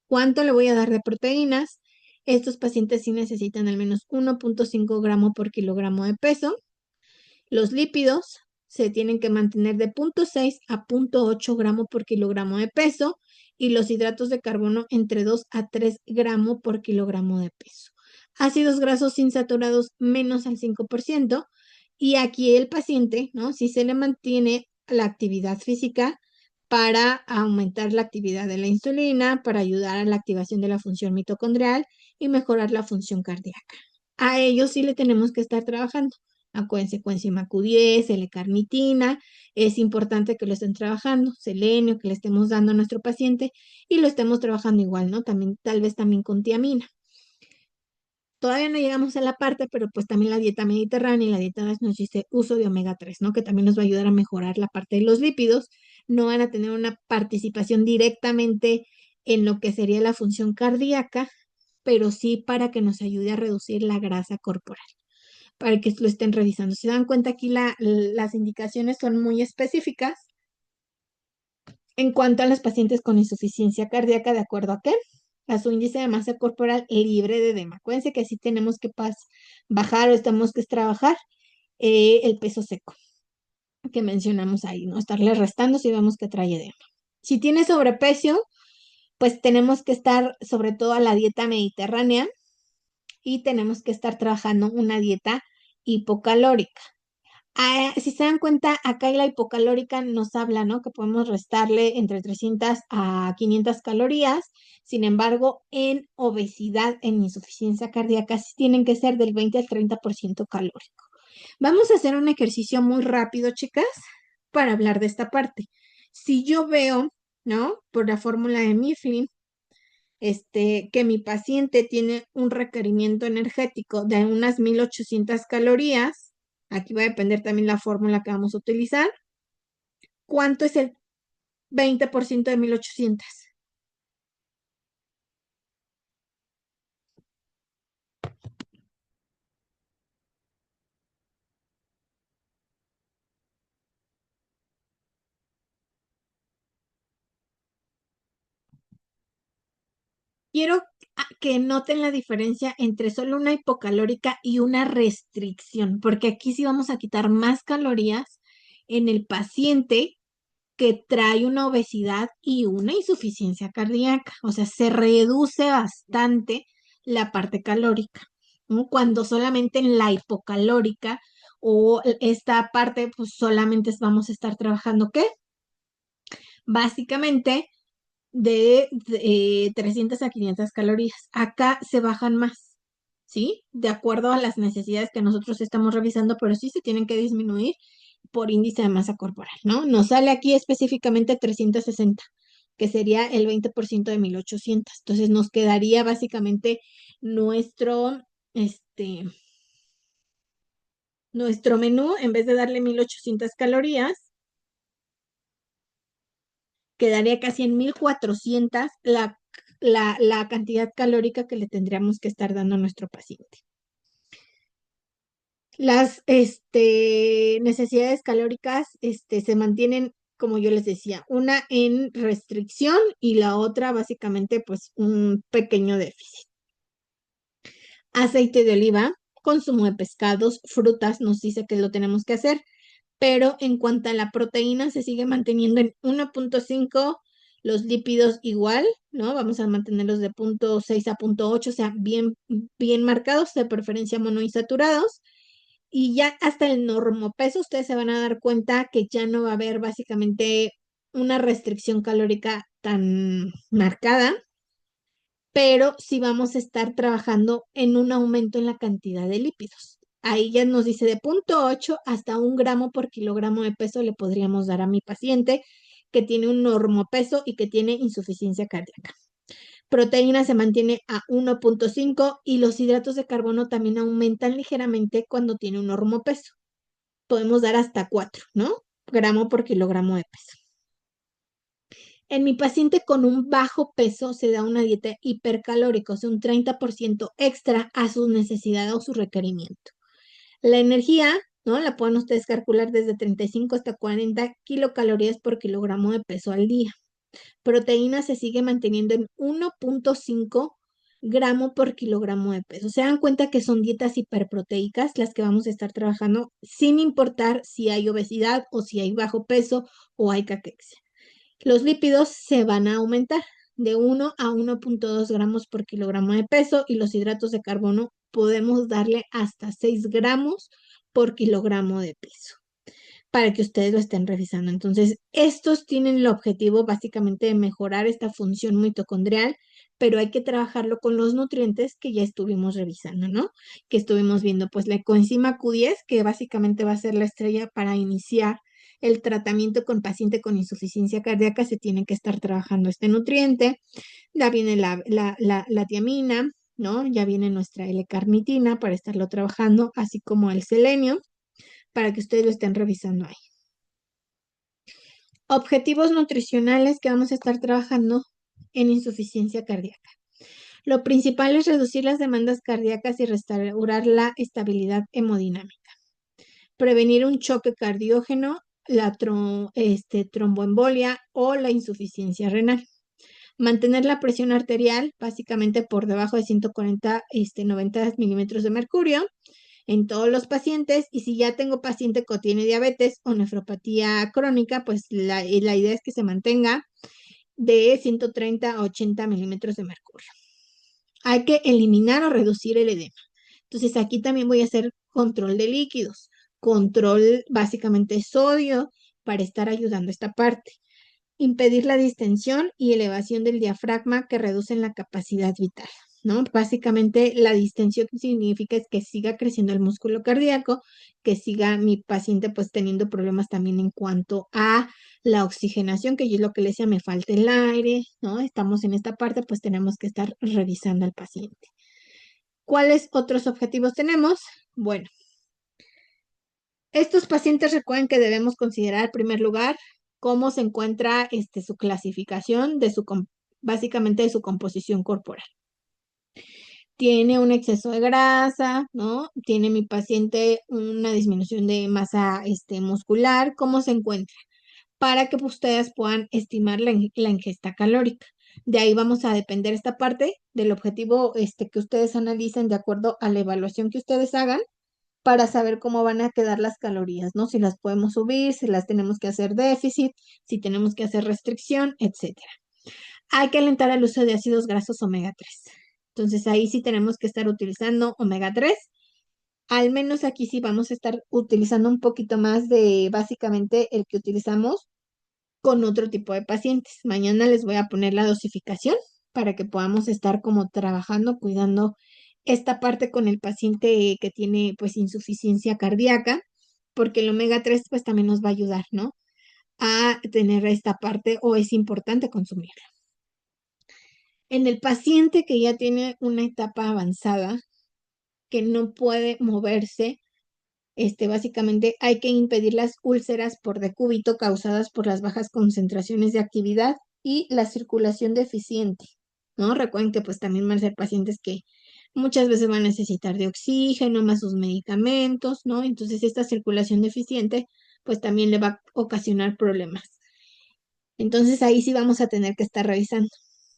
¿Cuánto le voy a dar de proteínas? Estos pacientes sí necesitan al menos 1.5 gramos por kilogramo de peso. Los lípidos se tienen que mantener de 0.6 a 0.8 gramos por kilogramo de peso y los hidratos de carbono entre 2 a 3 gramos por kilogramo de peso. Ácidos grasos insaturados menos al 5%. Y aquí el paciente, ¿no? Si se le mantiene la actividad física para aumentar la actividad de la insulina, para ayudar a la activación de la función mitocondrial y mejorar la función cardíaca. A ellos sí le tenemos que estar trabajando. Acuérdense, coenzima Q10, L-carnitina, es importante que lo estén trabajando, selenio, que le estemos dando a nuestro paciente y lo estemos trabajando igual, ¿no? También, tal vez también con tiamina. Todavía no llegamos a la parte, pero pues también la dieta mediterránea y la dieta nos dice uso de omega 3, ¿no? Que también nos va a ayudar a mejorar la parte de los lípidos. No van a tener una participación directamente en lo que sería la función cardíaca, pero sí para que nos ayude a reducir la grasa corporal, para que lo estén revisando. Se dan cuenta aquí las indicaciones son muy específicas en cuanto a los pacientes con insuficiencia cardíaca, ¿de acuerdo a qué? A su índice de masa corporal libre de edema. Acuérdense que sí tenemos que bajar o tenemos que trabajar el peso seco que mencionamos ahí, ¿no? Estarle restando si vemos que trae edema. Si tiene sobrepeso, pues tenemos que estar sobre todo a la dieta mediterránea y tenemos que estar trabajando una dieta hipocalórica. Si se dan cuenta, acá la hipocalórica nos habla, ¿no? Que podemos restarle entre 300 a 500 calorías. Sin embargo, en obesidad, en insuficiencia cardíaca, sí tienen que ser del 20 al 30% calórico. Vamos a hacer un ejercicio muy rápido, chicas, para hablar de esta parte. Si yo veo, ¿no? Por la fórmula de Mifflin, que mi paciente tiene un requerimiento energético de unas 1800 calorías. Aquí va a depender también la fórmula que vamos a utilizar. ¿Cuánto es el 20% de 1800? Quiero que noten la diferencia entre solo una hipocalórica y una restricción, porque aquí sí vamos a quitar más calorías en el paciente que trae una obesidad y una insuficiencia cardíaca. O sea, se reduce bastante la parte calórica, ¿no? Cuando solamente en la hipocalórica o esta parte, pues solamente vamos a estar trabajando, ¿qué? Básicamente de 300 a 500 calorías. Acá se bajan más, ¿sí? De acuerdo a las necesidades que nosotros estamos revisando, pero sí se tienen que disminuir por índice de masa corporal, ¿no? Nos sale aquí específicamente 360, que sería el 20% de 1800. Entonces nos quedaría básicamente nuestro, este, nuestro menú, en vez de darle 1800 calorías, quedaría casi en 1400 la cantidad calórica que le tendríamos que estar dando a nuestro paciente. Las necesidades calóricas se mantienen, como yo les decía, una en restricción y la otra básicamente pues un pequeño déficit. Aceite de oliva, consumo de pescados, frutas, nos dice que lo tenemos que hacer, pero en cuanto a la proteína se sigue manteniendo en 1.5, los lípidos igual, ¿no? Vamos a mantenerlos de 0.6 a 0.8, o sea, bien, bien marcados, de preferencia monoinsaturados. Y ya hasta el normopeso, ustedes se van a dar cuenta que ya no va a haber básicamente una restricción calórica tan marcada, pero sí vamos a estar trabajando en un aumento en la cantidad de lípidos. Ahí ya nos dice de 0.8 hasta 1 gramo por kilogramo de peso le podríamos dar a mi paciente que tiene un normopeso y que tiene insuficiencia cardíaca. Proteína se mantiene a 1.5 y los hidratos de carbono también aumentan ligeramente cuando tiene un normopeso. Podemos dar hasta 4, ¿no? Gramo por kilogramo de peso. En mi paciente con un bajo peso se da una dieta hipercalórica, o sea, un 30% extra a su necesidad o su requerimiento. La energía, ¿no? La pueden ustedes calcular desde 35 hasta 40 kilocalorías por kilogramo de peso al día. Proteína se sigue manteniendo en 1.5 gramo por kilogramo de peso. Se dan cuenta que son dietas hiperproteicas las que vamos a estar trabajando sin importar si hay obesidad o si hay bajo peso o hay caquexia. Los lípidos se van a aumentar de 1 a 1.2 gramos por kilogramo de peso y los hidratos de carbono podemos darle hasta 6 gramos por kilogramo de peso para que ustedes lo estén revisando. Entonces, estos tienen el objetivo básicamente de mejorar esta función mitocondrial, pero hay que trabajarlo con los nutrientes que ya estuvimos revisando, ¿no? Que estuvimos viendo, pues la coenzima Q10, que básicamente va a ser la estrella para iniciar el tratamiento con paciente con insuficiencia cardíaca, se tiene que estar trabajando este nutriente. Ya viene la tiamina, ¿no? Ya viene nuestra L-carnitina para estarlo trabajando, así como el selenio, para que ustedes lo estén revisando ahí. Objetivos nutricionales que vamos a estar trabajando en insuficiencia cardíaca. Lo principal es reducir las demandas cardíacas y restaurar la estabilidad hemodinámica. Prevenir un choque cardiógeno, la tromboembolia o la insuficiencia renal. Mantener la presión arterial básicamente por debajo de 140, 90 milímetros de mercurio en todos los pacientes, y si ya tengo paciente que tiene diabetes o nefropatía crónica, pues la idea es que se mantenga de 130 a 80 milímetros de mercurio. Hay que eliminar o reducir el edema. Entonces aquí también voy a hacer control de líquidos, control básicamente de sodio para estar ayudando a esta parte. Impedir la distensión y elevación del diafragma que reducen la capacidad vital, ¿no? Básicamente la distensión significa es que siga creciendo el músculo cardíaco, que siga mi paciente pues teniendo problemas también en cuanto a la oxigenación, que yo es lo que le decía, me falta el aire, ¿no? Estamos en esta parte, pues tenemos que estar revisando al paciente. ¿Cuáles otros objetivos tenemos? Bueno, estos pacientes recuerden que debemos considerar en primer lugar cómo se encuentra su clasificación de básicamente de su composición corporal. Tiene un exceso de grasa, ¿no? Tiene mi paciente una disminución de masa muscular, ¿cómo se encuentra? Para que ustedes puedan estimar la ingesta calórica. De ahí vamos a depender esta parte del objetivo que ustedes analicen de acuerdo a la evaluación que ustedes hagan para saber cómo van a quedar las calorías, ¿no? Si las podemos subir, si las tenemos que hacer déficit, si tenemos que hacer restricción, etcétera. Hay que alentar el uso de ácidos grasos omega 3. Entonces ahí sí tenemos que estar utilizando omega 3. Al menos aquí sí vamos a estar utilizando un poquito más de básicamente el que utilizamos con otro tipo de pacientes. Mañana les voy a poner la dosificación para que podamos estar como trabajando, cuidando esta parte con el paciente que tiene pues insuficiencia cardíaca, porque el omega 3 pues también nos va a ayudar, ¿no? A tener esta parte, o es importante consumirlo. En el paciente que ya tiene una etapa avanzada, que no puede moverse, básicamente hay que impedir las úlceras por decúbito causadas por las bajas concentraciones de actividad y la circulación deficiente, ¿no? Recuerden que pues también van a ser pacientes que muchas veces van a necesitar de oxígeno más sus medicamentos, ¿no? Entonces esta circulación deficiente pues también le va a ocasionar problemas. Entonces ahí sí vamos a tener que estar revisando.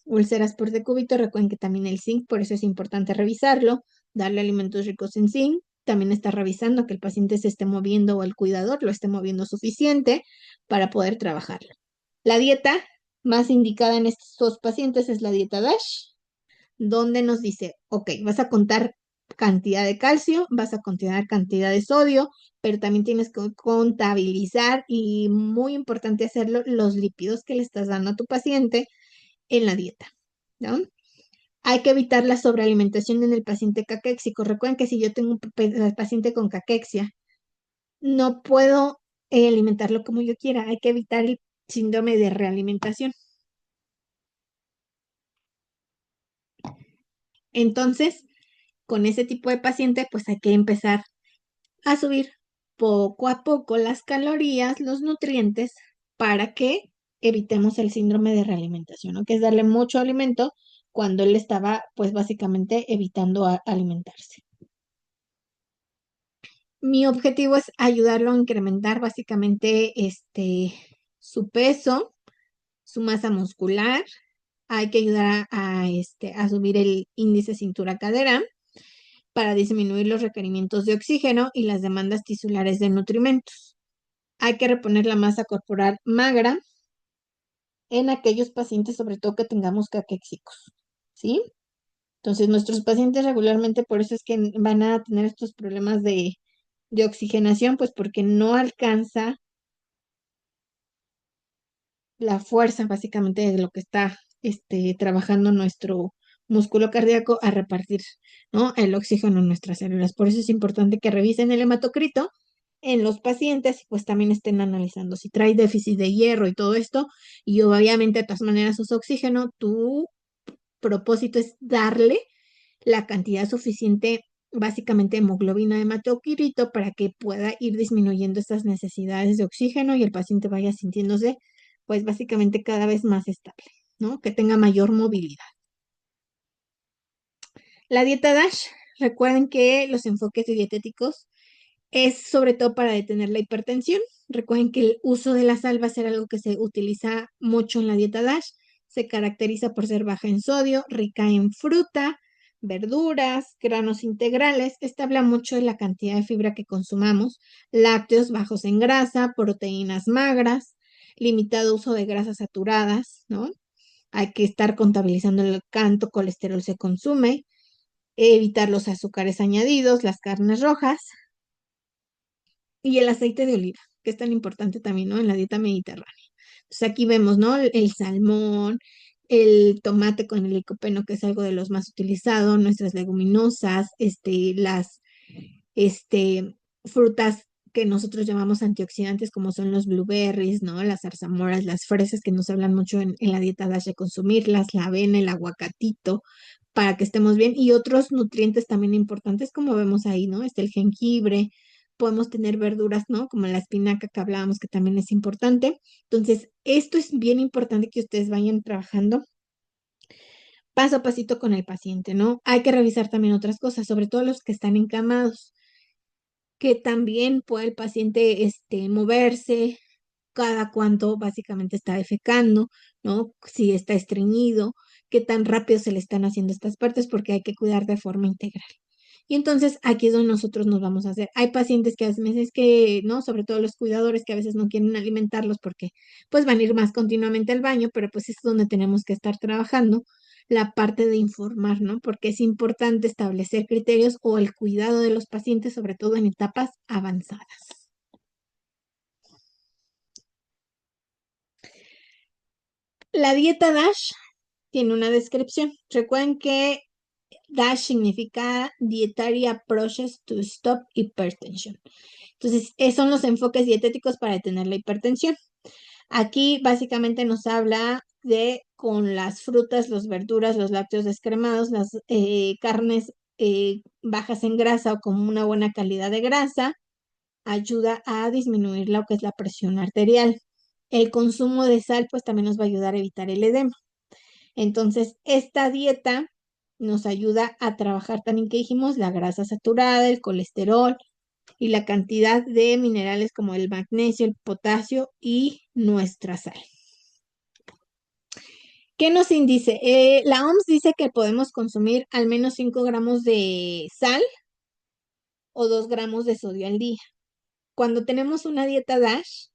Úlceras por decúbito, recuerden que también el zinc, por eso es importante revisarlo. darle alimentos ricos en zinc. También está revisando que el paciente se esté moviendo o el cuidador lo esté moviendo suficiente para poder trabajarlo. La dieta más indicada en estos pacientes es la dieta DASH, donde nos dice, ok, vas a contar cantidad de calcio, vas a contar cantidad de sodio, pero también tienes que contabilizar y muy importante hacerlo, los lípidos que le estás dando a tu paciente en la dieta, ¿no? Hay que evitar la sobrealimentación en el paciente caquéxico. Recuerden que si yo tengo un paciente con caquexia, no puedo alimentarlo como yo quiera. Hay que evitar el síndrome de realimentación. Entonces, con ese tipo de paciente, pues hay que empezar a subir poco a poco las calorías, los nutrientes, para que evitemos el síndrome de realimentación, ¿no? Que es darle mucho alimento cuando él estaba, pues básicamente evitando alimentarse. Mi objetivo es ayudarlo a incrementar básicamente su peso, su masa muscular. Hay que ayudar a subir el índice cintura-cadera para disminuir los requerimientos de oxígeno y las demandas tisulares de nutrimentos. Hay que reponer la masa corporal magra en aquellos pacientes, sobre todo que tengamos caquéxicos, ¿sí? Entonces, nuestros pacientes regularmente por eso es que van a tener estos problemas de oxigenación, pues porque no alcanza la fuerza básicamente de lo que está trabajando nuestro músculo cardíaco a repartir, ¿no? El oxígeno en nuestras células. Por eso es importante que revisen el hematocrito en los pacientes y pues también estén analizando si trae déficit de hierro y todo esto. Y obviamente de todas maneras usa oxígeno, tu propósito es darle la cantidad suficiente básicamente de hemoglobina de hematocrito para que pueda ir disminuyendo estas necesidades de oxígeno y el paciente vaya sintiéndose pues básicamente cada vez más estable, ¿no? Que tenga mayor movilidad. La dieta DASH, recuerden que los enfoques dietéticos es sobre todo para detener la hipertensión. Recuerden que el uso de la sal va a ser algo que se utiliza mucho en la dieta DASH. Se caracteriza por ser baja en sodio, rica en fruta, verduras, granos integrales. Esta habla mucho de la cantidad de fibra que consumamos, lácteos bajos en grasa, proteínas magras, limitado uso de grasas saturadas, ¿no? Hay que estar contabilizando el cuánto colesterol se consume, evitar los azúcares añadidos, las carnes rojas y el aceite de oliva, que es tan importante también, ¿no? En la dieta mediterránea. Entonces aquí vemos, ¿no? El salmón, el tomate con el licopeno, que es algo de los más utilizados, nuestras leguminosas, las este, frutas que nosotros llamamos antioxidantes, como son los blueberries, ¿no? Las zarzamoras, las fresas, que nos hablan mucho en la dieta DASH de consumirlas, la avena, el aguacatito, para que estemos bien. Y otros nutrientes también importantes, como vemos ahí, ¿no? El jengibre, podemos tener verduras, ¿no? Como la espinaca que hablábamos, que también es importante. Entonces, esto es bien importante que ustedes vayan trabajando paso a pasito con el paciente, ¿no? Hay que revisar también otras cosas, sobre todo los que están encamados, que también puede el paciente moverse, cada cuánto básicamente está defecando, ¿no? Si está estreñido, qué tan rápido se le están haciendo estas partes, porque hay que cuidar de forma integral. Y entonces aquí es donde nosotros nos vamos a hacer. Hay pacientes que a veces que, ¿no? Sobre todo los cuidadores que a veces no quieren alimentarlos porque pues van a ir más continuamente al baño, pero pues es donde tenemos que estar trabajando la parte de informar, ¿no? Porque es importante establecer criterios o el cuidado de los pacientes, sobre todo en etapas avanzadas. La dieta DASH tiene una descripción. Recuerden que DASH significa Dietary Approaches to Stop Hypertension. Entonces, son los enfoques dietéticos para detener la hipertensión. Aquí básicamente nos habla de con las frutas, las verduras, los lácteos descremados, las carnes bajas en grasa o con una buena calidad de grasa, ayuda a disminuir lo que es la presión arterial. El consumo de sal pues también nos va a ayudar a evitar el edema. Entonces, esta dieta nos ayuda a trabajar también que dijimos la grasa saturada, el colesterol y la cantidad de minerales como el magnesio, el potasio y nuestra sal. ¿Qué nos dice? La OMS dice que podemos consumir al menos 5 gramos de sal o 2 gramos de sodio al día. Cuando tenemos una dieta DASH,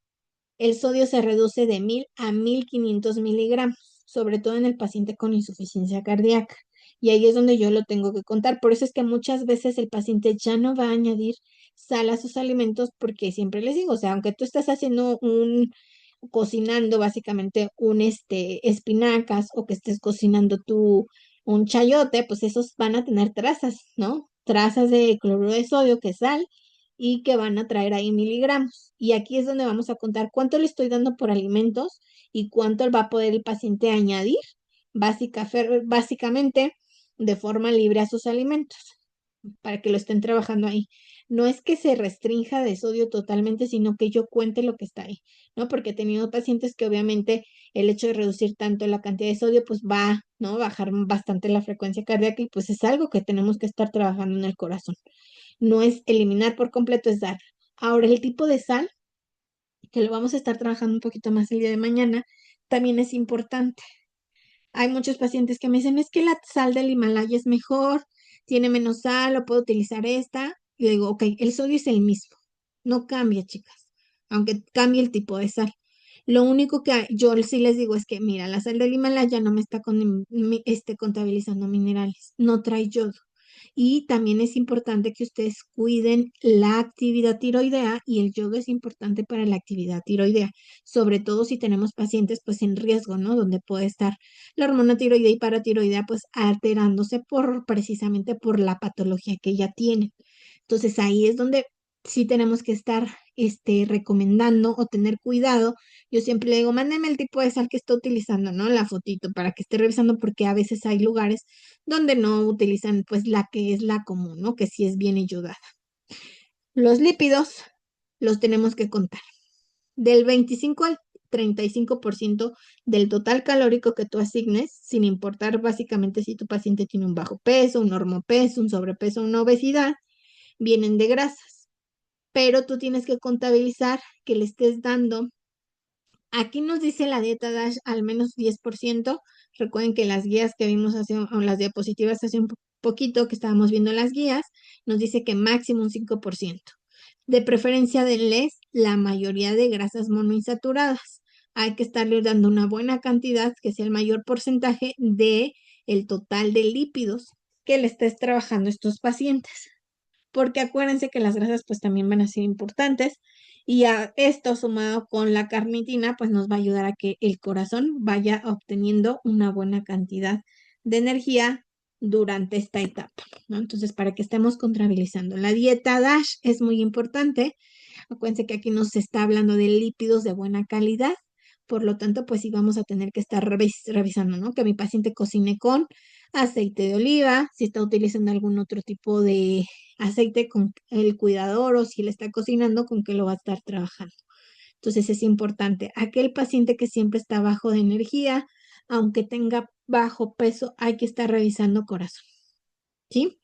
el sodio se reduce de 1000 a 1500 miligramos, sobre todo en el paciente con insuficiencia cardíaca. Y ahí es donde yo lo tengo que contar. Por eso es que muchas veces el paciente ya no va a añadir sal a sus alimentos porque siempre les digo, o sea, aunque tú estés haciendo cocinando básicamente espinacas o que estés cocinando tú un chayote, pues esos van a tener trazas, ¿no? Trazas de cloruro de sodio, que es sal, y que van a traer ahí miligramos. Y aquí es donde vamos a contar cuánto le estoy dando por alimentos y cuánto va a poder el paciente añadir básicamente de forma libre a sus alimentos para que lo estén trabajando ahí. No es que se restrinja de sodio totalmente, sino que yo cuente lo que está ahí, ¿no? Porque he tenido pacientes que obviamente el hecho de reducir tanto la cantidad de sodio, pues va, ¿no? Bajar bastante la frecuencia cardíaca y pues es algo que tenemos que estar trabajando en el corazón. No es eliminar por completo, es dar. Ahora, el tipo de sal, que lo vamos a estar trabajando un poquito más el día de mañana, también es importante. Hay muchos pacientes que me dicen, es que la sal del Himalaya es mejor, tiene menos sal, o puedo utilizar esta. Y le digo, ok, el sodio es el mismo, no cambia, chicas, aunque cambie el tipo de sal. Lo único que yo sí les digo es que, mira, la sal del Himalaya no me está contabilizando minerales, no trae yodo. Y también es importante que ustedes cuiden la actividad tiroidea y el yodo es importante para la actividad tiroidea, sobre todo si tenemos pacientes pues en riesgo, ¿no? Donde puede estar la hormona tiroidea y paratiroidea pues alterándose precisamente por la patología que ya tienen. Entonces ahí es donde sí tenemos que estar recomendando o tener cuidado. Yo siempre le digo, mándeme el tipo de sal que está utilizando, ¿no? La fotito para que esté revisando porque a veces hay lugares donde no utilizan pues la que es la común, ¿no? Que sí es bien ayudada. Los lípidos los tenemos que contar. Del 25 al 35% del total calórico que tú asignes, sin importar básicamente si tu paciente tiene un bajo peso, un normopeso, un sobrepeso, una obesidad, vienen de grasas. Pero tú tienes que contabilizar que le estés dando. Aquí nos dice la dieta DASH al menos 10%. Recuerden que las guías que vimos o las diapositivas hace un poquito que estábamos viendo las guías, nos dice que máximo un 5%. De preferencia denles la mayoría de grasas monoinsaturadas. Hay que estarle dando una buena cantidad, que sea el mayor porcentaje de el total de lípidos que le estés trabajando a estos pacientes. Porque acuérdense que las grasas pues también van a ser importantes y a esto sumado con la carnitina pues nos va a ayudar a que el corazón vaya obteniendo una buena cantidad de energía durante esta etapa, ¿no? Entonces, para que estemos contabilizando. La dieta DASH es muy importante. Acuérdense que aquí nos está hablando de lípidos de buena calidad. Por lo tanto, pues sí vamos a tener que estar revisando, ¿no? Que mi paciente cocine con aceite de oliva, si está utilizando algún otro tipo de aceite con el cuidador o si le está cocinando, con qué lo va a estar trabajando. Entonces es importante. Aquel paciente que siempre está bajo de energía, aunque tenga bajo peso, hay que estar revisando corazón. ¿Sí?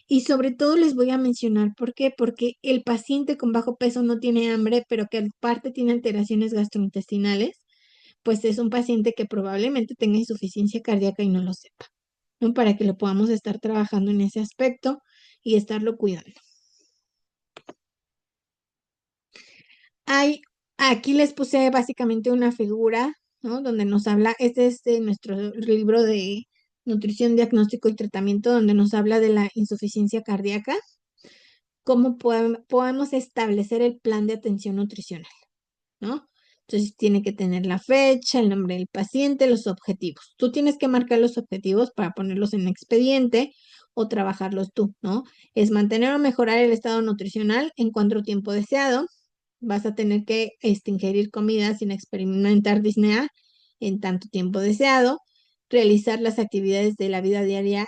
Y sobre todo les voy a mencionar por qué, porque el paciente con bajo peso no tiene hambre, pero que aparte tiene alteraciones gastrointestinales, pues es un paciente que probablemente tenga insuficiencia cardíaca y no lo sepa, ¿no? Para que lo podamos estar trabajando en ese aspecto y estarlo cuidando. Hay, aquí les puse básicamente una figura, ¿no? Donde nos habla, este es de nuestro libro de nutrición, diagnóstico y tratamiento, donde nos habla de la insuficiencia cardíaca, cómo podemos establecer el plan de atención nutricional, ¿no? Entonces tiene que tener la fecha, el nombre del paciente, los objetivos. Tú tienes que marcar los objetivos para ponerlos en expediente o trabajarlos tú, ¿no? Es mantener o mejorar el estado nutricional en cuanto tiempo deseado. Vas a tener que ingerir comida sin experimentar disnea en tanto tiempo deseado. Realizar las actividades de la vida diaria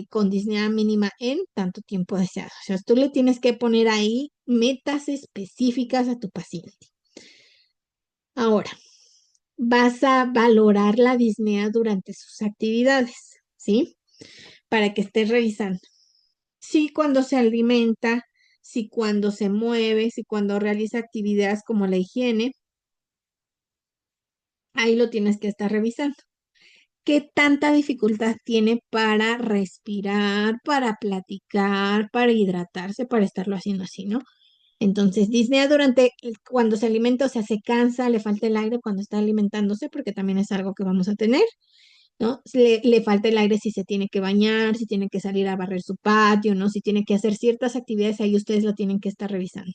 con disnea mínima en tanto tiempo deseado. O sea, tú le tienes que poner ahí metas específicas a tu paciente. Ahora, vas a valorar la disnea durante sus actividades, ¿sí? Para que estés revisando. Sí, cuando se alimenta, sí, cuando se mueve, sí, cuando realiza actividades como la higiene, ahí lo tienes que estar revisando. qué tanta dificultad tiene para respirar, para platicar, para hidratarse, para estarlo haciendo así, ¿no? Entonces, disnea cuando se alimenta, o sea, se cansa, le falta el aire cuando está alimentándose, porque también es algo que vamos a tener, ¿no? Le falta el aire si se tiene que bañar, si tiene que salir a barrer su patio, ¿no? Si tiene que hacer ciertas actividades, ahí ustedes lo tienen que estar revisando.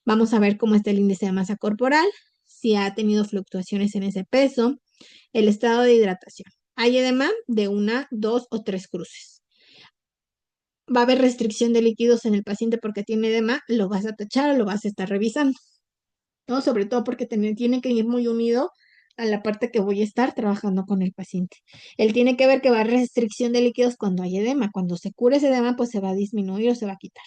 Vamos a ver cómo está el índice de masa corporal, si ha tenido fluctuaciones en ese peso, el estado de hidratación. Hay edema de 1, 2 o 3 cruces. Va a haber restricción de líquidos en el paciente porque tiene edema, lo vas a tachar o lo vas a estar revisando, ¿no? Sobre todo porque tiene que ir muy unido a la parte que voy a estar trabajando con el paciente. Él tiene que ver que va a haber restricción de líquidos cuando hay edema. Cuando se cure ese edema, pues se va a disminuir o se va a quitar.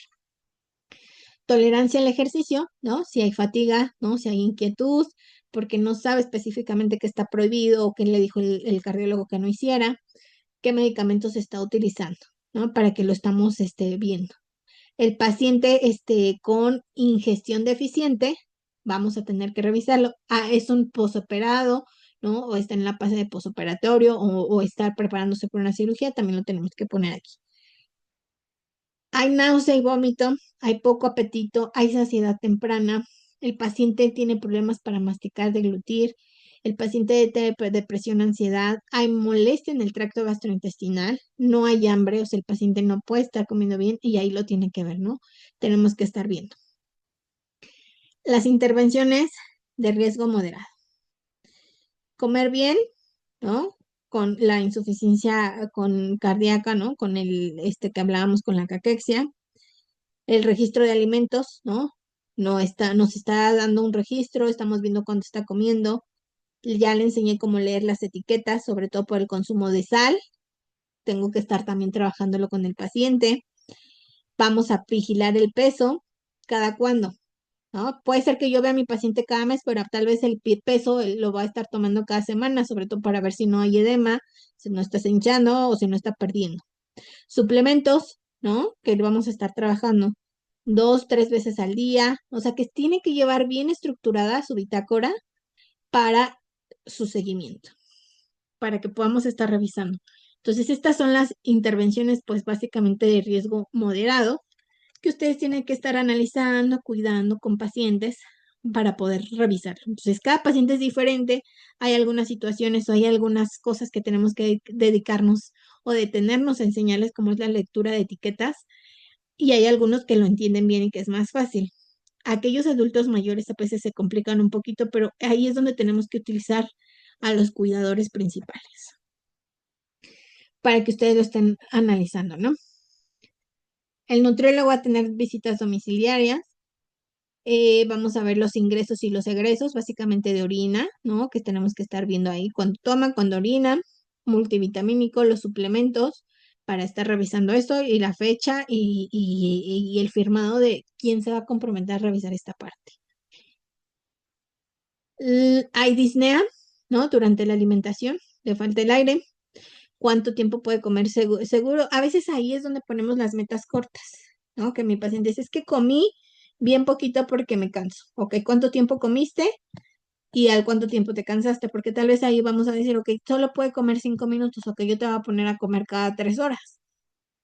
Tolerancia al ejercicio, ¿no? Si hay fatiga, ¿no? Si hay inquietud, porque no sabe específicamente qué está prohibido o qué le dijo el cardiólogo que no hiciera, qué medicamentos está utilizando, ¿no? Para que lo estamos viendo. El paciente con ingestión deficiente, vamos a tener que revisarlo. Es un posoperado, ¿no? O está en la fase de posoperatorio o está preparándose por una cirugía, también lo tenemos que poner aquí. Hay náusea y vómito, hay poco apetito, hay saciedad temprana, el paciente tiene problemas para masticar, deglutir, el paciente tiene depresión, ansiedad, hay molestia en el tracto gastrointestinal, no hay hambre, o sea, el paciente no puede estar comiendo bien y ahí lo tiene que ver, ¿no? Tenemos que estar viendo. Las intervenciones de riesgo moderado. Comer bien, ¿no? Con la insuficiencia cardíaca, ¿no? Con que hablábamos con la caquexia. El registro de alimentos, ¿no? Nos está dando un registro, estamos viendo cuánto está comiendo. Ya le enseñé cómo leer las etiquetas, sobre todo por el consumo de sal. Tengo que estar también trabajándolo con el paciente. Vamos a vigilar el peso cada cuándo, ¿no? Puede ser que yo vea a mi paciente cada mes, pero tal vez el peso lo va a estar tomando cada semana, sobre todo para ver si no hay edema, si no está hinchando o si no está perdiendo. Suplementos, ¿no? Que vamos a estar trabajando 2, 3 veces al día, o sea que tiene que llevar bien estructurada su bitácora para su seguimiento, para que podamos estar revisando. Entonces, estas son las intervenciones, pues básicamente de riesgo moderado, que ustedes tienen que estar analizando, cuidando con pacientes para poder revisar. Entonces, cada paciente es diferente, hay algunas situaciones o hay algunas cosas que tenemos que dedicarnos o detenernos a enseñarles, como es la lectura de etiquetas, y hay algunos que lo entienden bien y que es más fácil. Aquellos adultos mayores a veces se complican un poquito, pero ahí es donde tenemos que utilizar a los cuidadores principales para que ustedes lo estén analizando, ¿no? El nutriólogo va a tener visitas domiciliarias. Vamos a ver los ingresos y los egresos, básicamente de orina, ¿no? Que tenemos que estar viendo ahí cuando toma, cuando orina, multivitamínico, los suplementos, para estar revisando eso y la fecha y el firmado de quién se va a comprometer a revisar esta parte. Hay disnea, ¿no? Durante la alimentación, le falta el aire. ¿Cuánto tiempo puede comer seguro? A veces ahí es donde ponemos las metas cortas, ¿no? Que mi paciente dice, es que comí bien poquito porque me canso. Ok, ¿cuánto tiempo comiste? Y al cuánto tiempo te cansaste, porque tal vez ahí vamos a decir, ok, solo puede comer 5 minutos, ok, yo te voy a poner a comer cada 3 horas,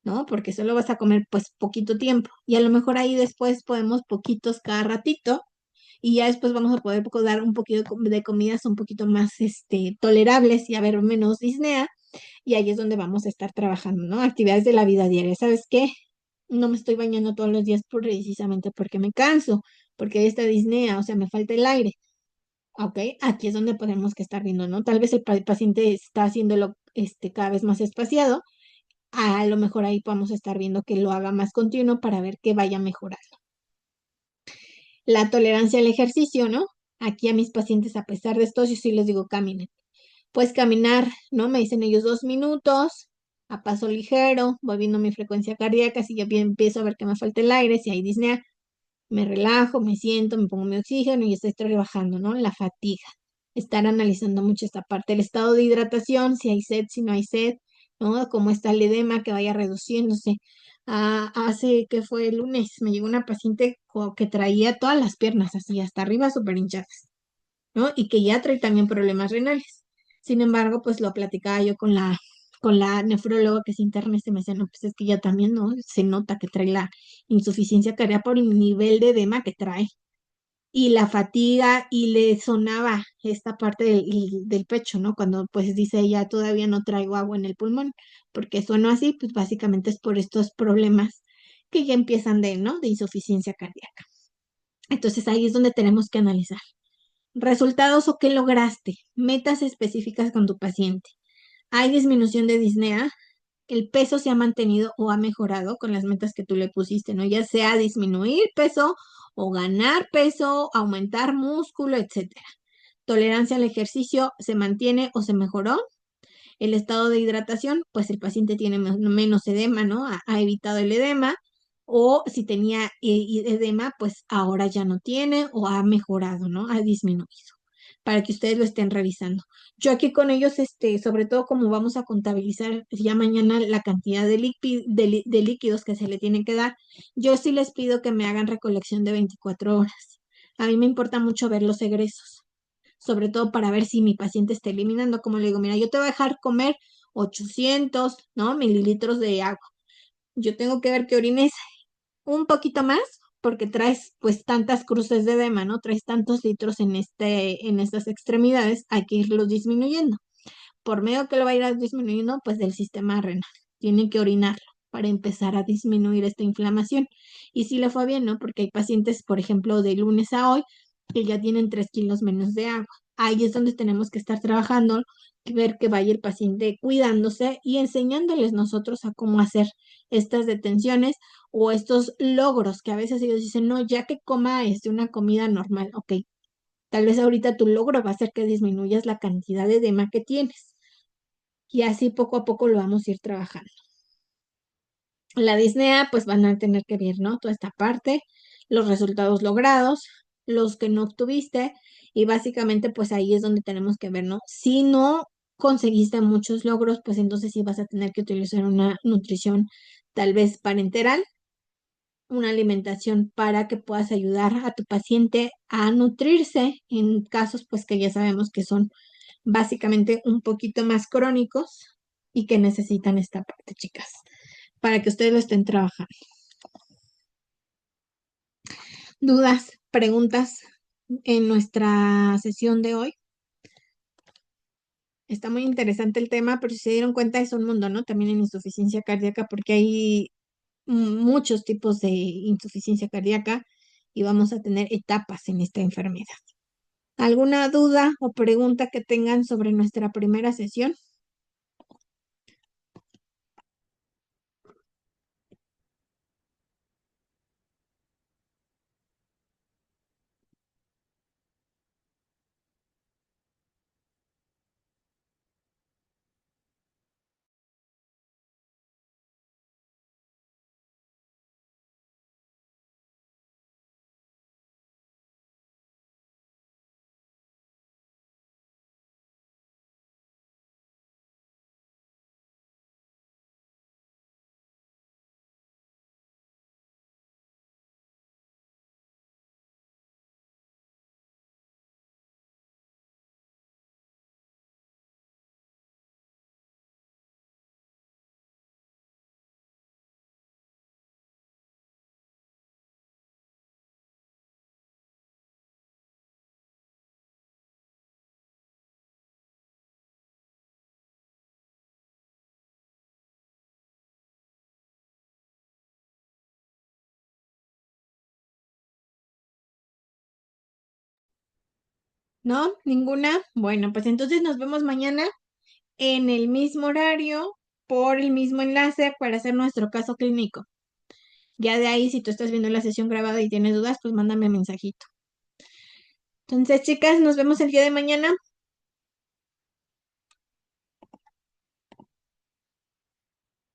¿no? Porque solo vas a comer pues poquito tiempo. Y a lo mejor ahí después podemos poquitos cada ratito y ya después vamos a poder dar un poquito de comidas un poquito más tolerables y haber menos disnea. Y ahí es donde vamos a estar trabajando, ¿no? Actividades de la vida diaria. ¿Sabes qué? No me estoy bañando todos los días precisamente porque me canso, porque hay esta disnea, o sea, me falta el aire. Ok, aquí es donde podemos que estar viendo, ¿no? Tal vez el paciente está haciéndolo cada vez más espaciado. A lo mejor ahí podemos estar viendo que lo haga más continuo para ver que vaya mejorando. La tolerancia al ejercicio, ¿no? Aquí a mis pacientes, a pesar de esto, yo sí les digo caminen. Pues caminar, ¿no? Me dicen ellos 2 minutos, a paso ligero, voy viendo mi frecuencia cardíaca, si ya empiezo a ver que me falta el aire, si hay disnea, me relajo, me siento, me pongo mi oxígeno y estoy trabajando, ¿no? La fatiga. Estar analizando mucho esta parte, el estado de hidratación, si hay sed, si no hay sed, ¿no? Cómo está el edema, que vaya reduciéndose. Hace que fue el lunes, me llegó una paciente que traía todas las piernas así, hasta arriba súper hinchadas, ¿no? Y que ya trae también problemas renales. Sin embargo, pues lo platicaba yo con la nefróloga que es interna y se me decía, no, pues es que ya también, ¿no? Se nota que trae la insuficiencia cardíaca por el nivel de edema que trae y la fatiga y le sonaba esta parte del pecho, ¿no? Cuando pues dice ella, todavía no traigo agua en el pulmón, porque sueno así, pues básicamente es por estos problemas que ya empiezan ¿no? De insuficiencia cardíaca. Entonces ahí es donde tenemos que analizar. Resultados o qué lograste, metas específicas con tu paciente. ¿Hay disminución de disnea? ¿El peso se ha mantenido o ha mejorado con las metas que tú le pusiste, ¿no? Ya sea disminuir peso o ganar peso, aumentar músculo, etcétera. Tolerancia al ejercicio se mantiene o se mejoró. El estado de hidratación, pues el paciente tiene menos edema, ¿no? Ha evitado el edema. O si tenía edema, pues ahora ya no tiene o ha mejorado, ¿no? Ha disminuido para que ustedes lo estén revisando. Yo aquí con ellos, sobre todo como vamos a contabilizar ya mañana la cantidad de líquidos que se le tienen que dar, yo sí les pido que me hagan recolección de 24 horas. A mí me importa mucho ver los egresos, sobre todo para ver si mi paciente está eliminando. Como le digo, mira, yo te voy a dejar comer 800, ¿no? mililitros de agua. Yo tengo que ver que orines un poquito más porque traes pues tantas cruces de edema, ¿no? Traes tantos litros en estas extremidades, hay que irlos disminuyendo. Por medio que lo va a ir disminuyendo, pues del sistema renal. Tiene que orinarlo para empezar a disminuir esta inflamación. Y si le fue bien, ¿no? Porque hay pacientes, por ejemplo, de lunes a hoy, que ya tienen 3 kilos menos de agua. Ahí es donde tenemos que estar trabajando, ver que vaya el paciente cuidándose y enseñándoles nosotros a cómo hacer estas detenciones o estos logros que a veces ellos dicen, no, ya que coma una comida normal, ok, tal vez ahorita tu logro va a ser que disminuyas la cantidad de edema que tienes y así poco a poco lo vamos a ir trabajando. La disnea, pues van a tener que ver, ¿no? Toda esta parte, los resultados logrados, los que no obtuviste y básicamente pues ahí es donde tenemos que ver, ¿no? Si no conseguiste muchos logros, pues entonces sí vas a tener que utilizar una nutrición tal vez parenteral, una alimentación para que puedas ayudar a tu paciente a nutrirse en casos pues que ya sabemos que son básicamente un poquito más crónicos y que necesitan esta parte, chicas, para que ustedes lo estén trabajando. ¿Dudas, preguntas en nuestra sesión de hoy? Está muy interesante el tema, pero si se dieron cuenta es un mundo, ¿no? También en insuficiencia cardíaca, porque hay muchos tipos de insuficiencia cardíaca y vamos a tener etapas en esta enfermedad. ¿Alguna duda o pregunta que tengan sobre nuestra primera sesión? ¿No? ¿Ninguna? Bueno, pues entonces nos vemos mañana en el mismo horario, por el mismo enlace para hacer nuestro caso clínico. Ya de ahí, si tú estás viendo la sesión grabada y tienes dudas, pues mándame mensajito. Entonces, chicas, nos vemos el día de mañana.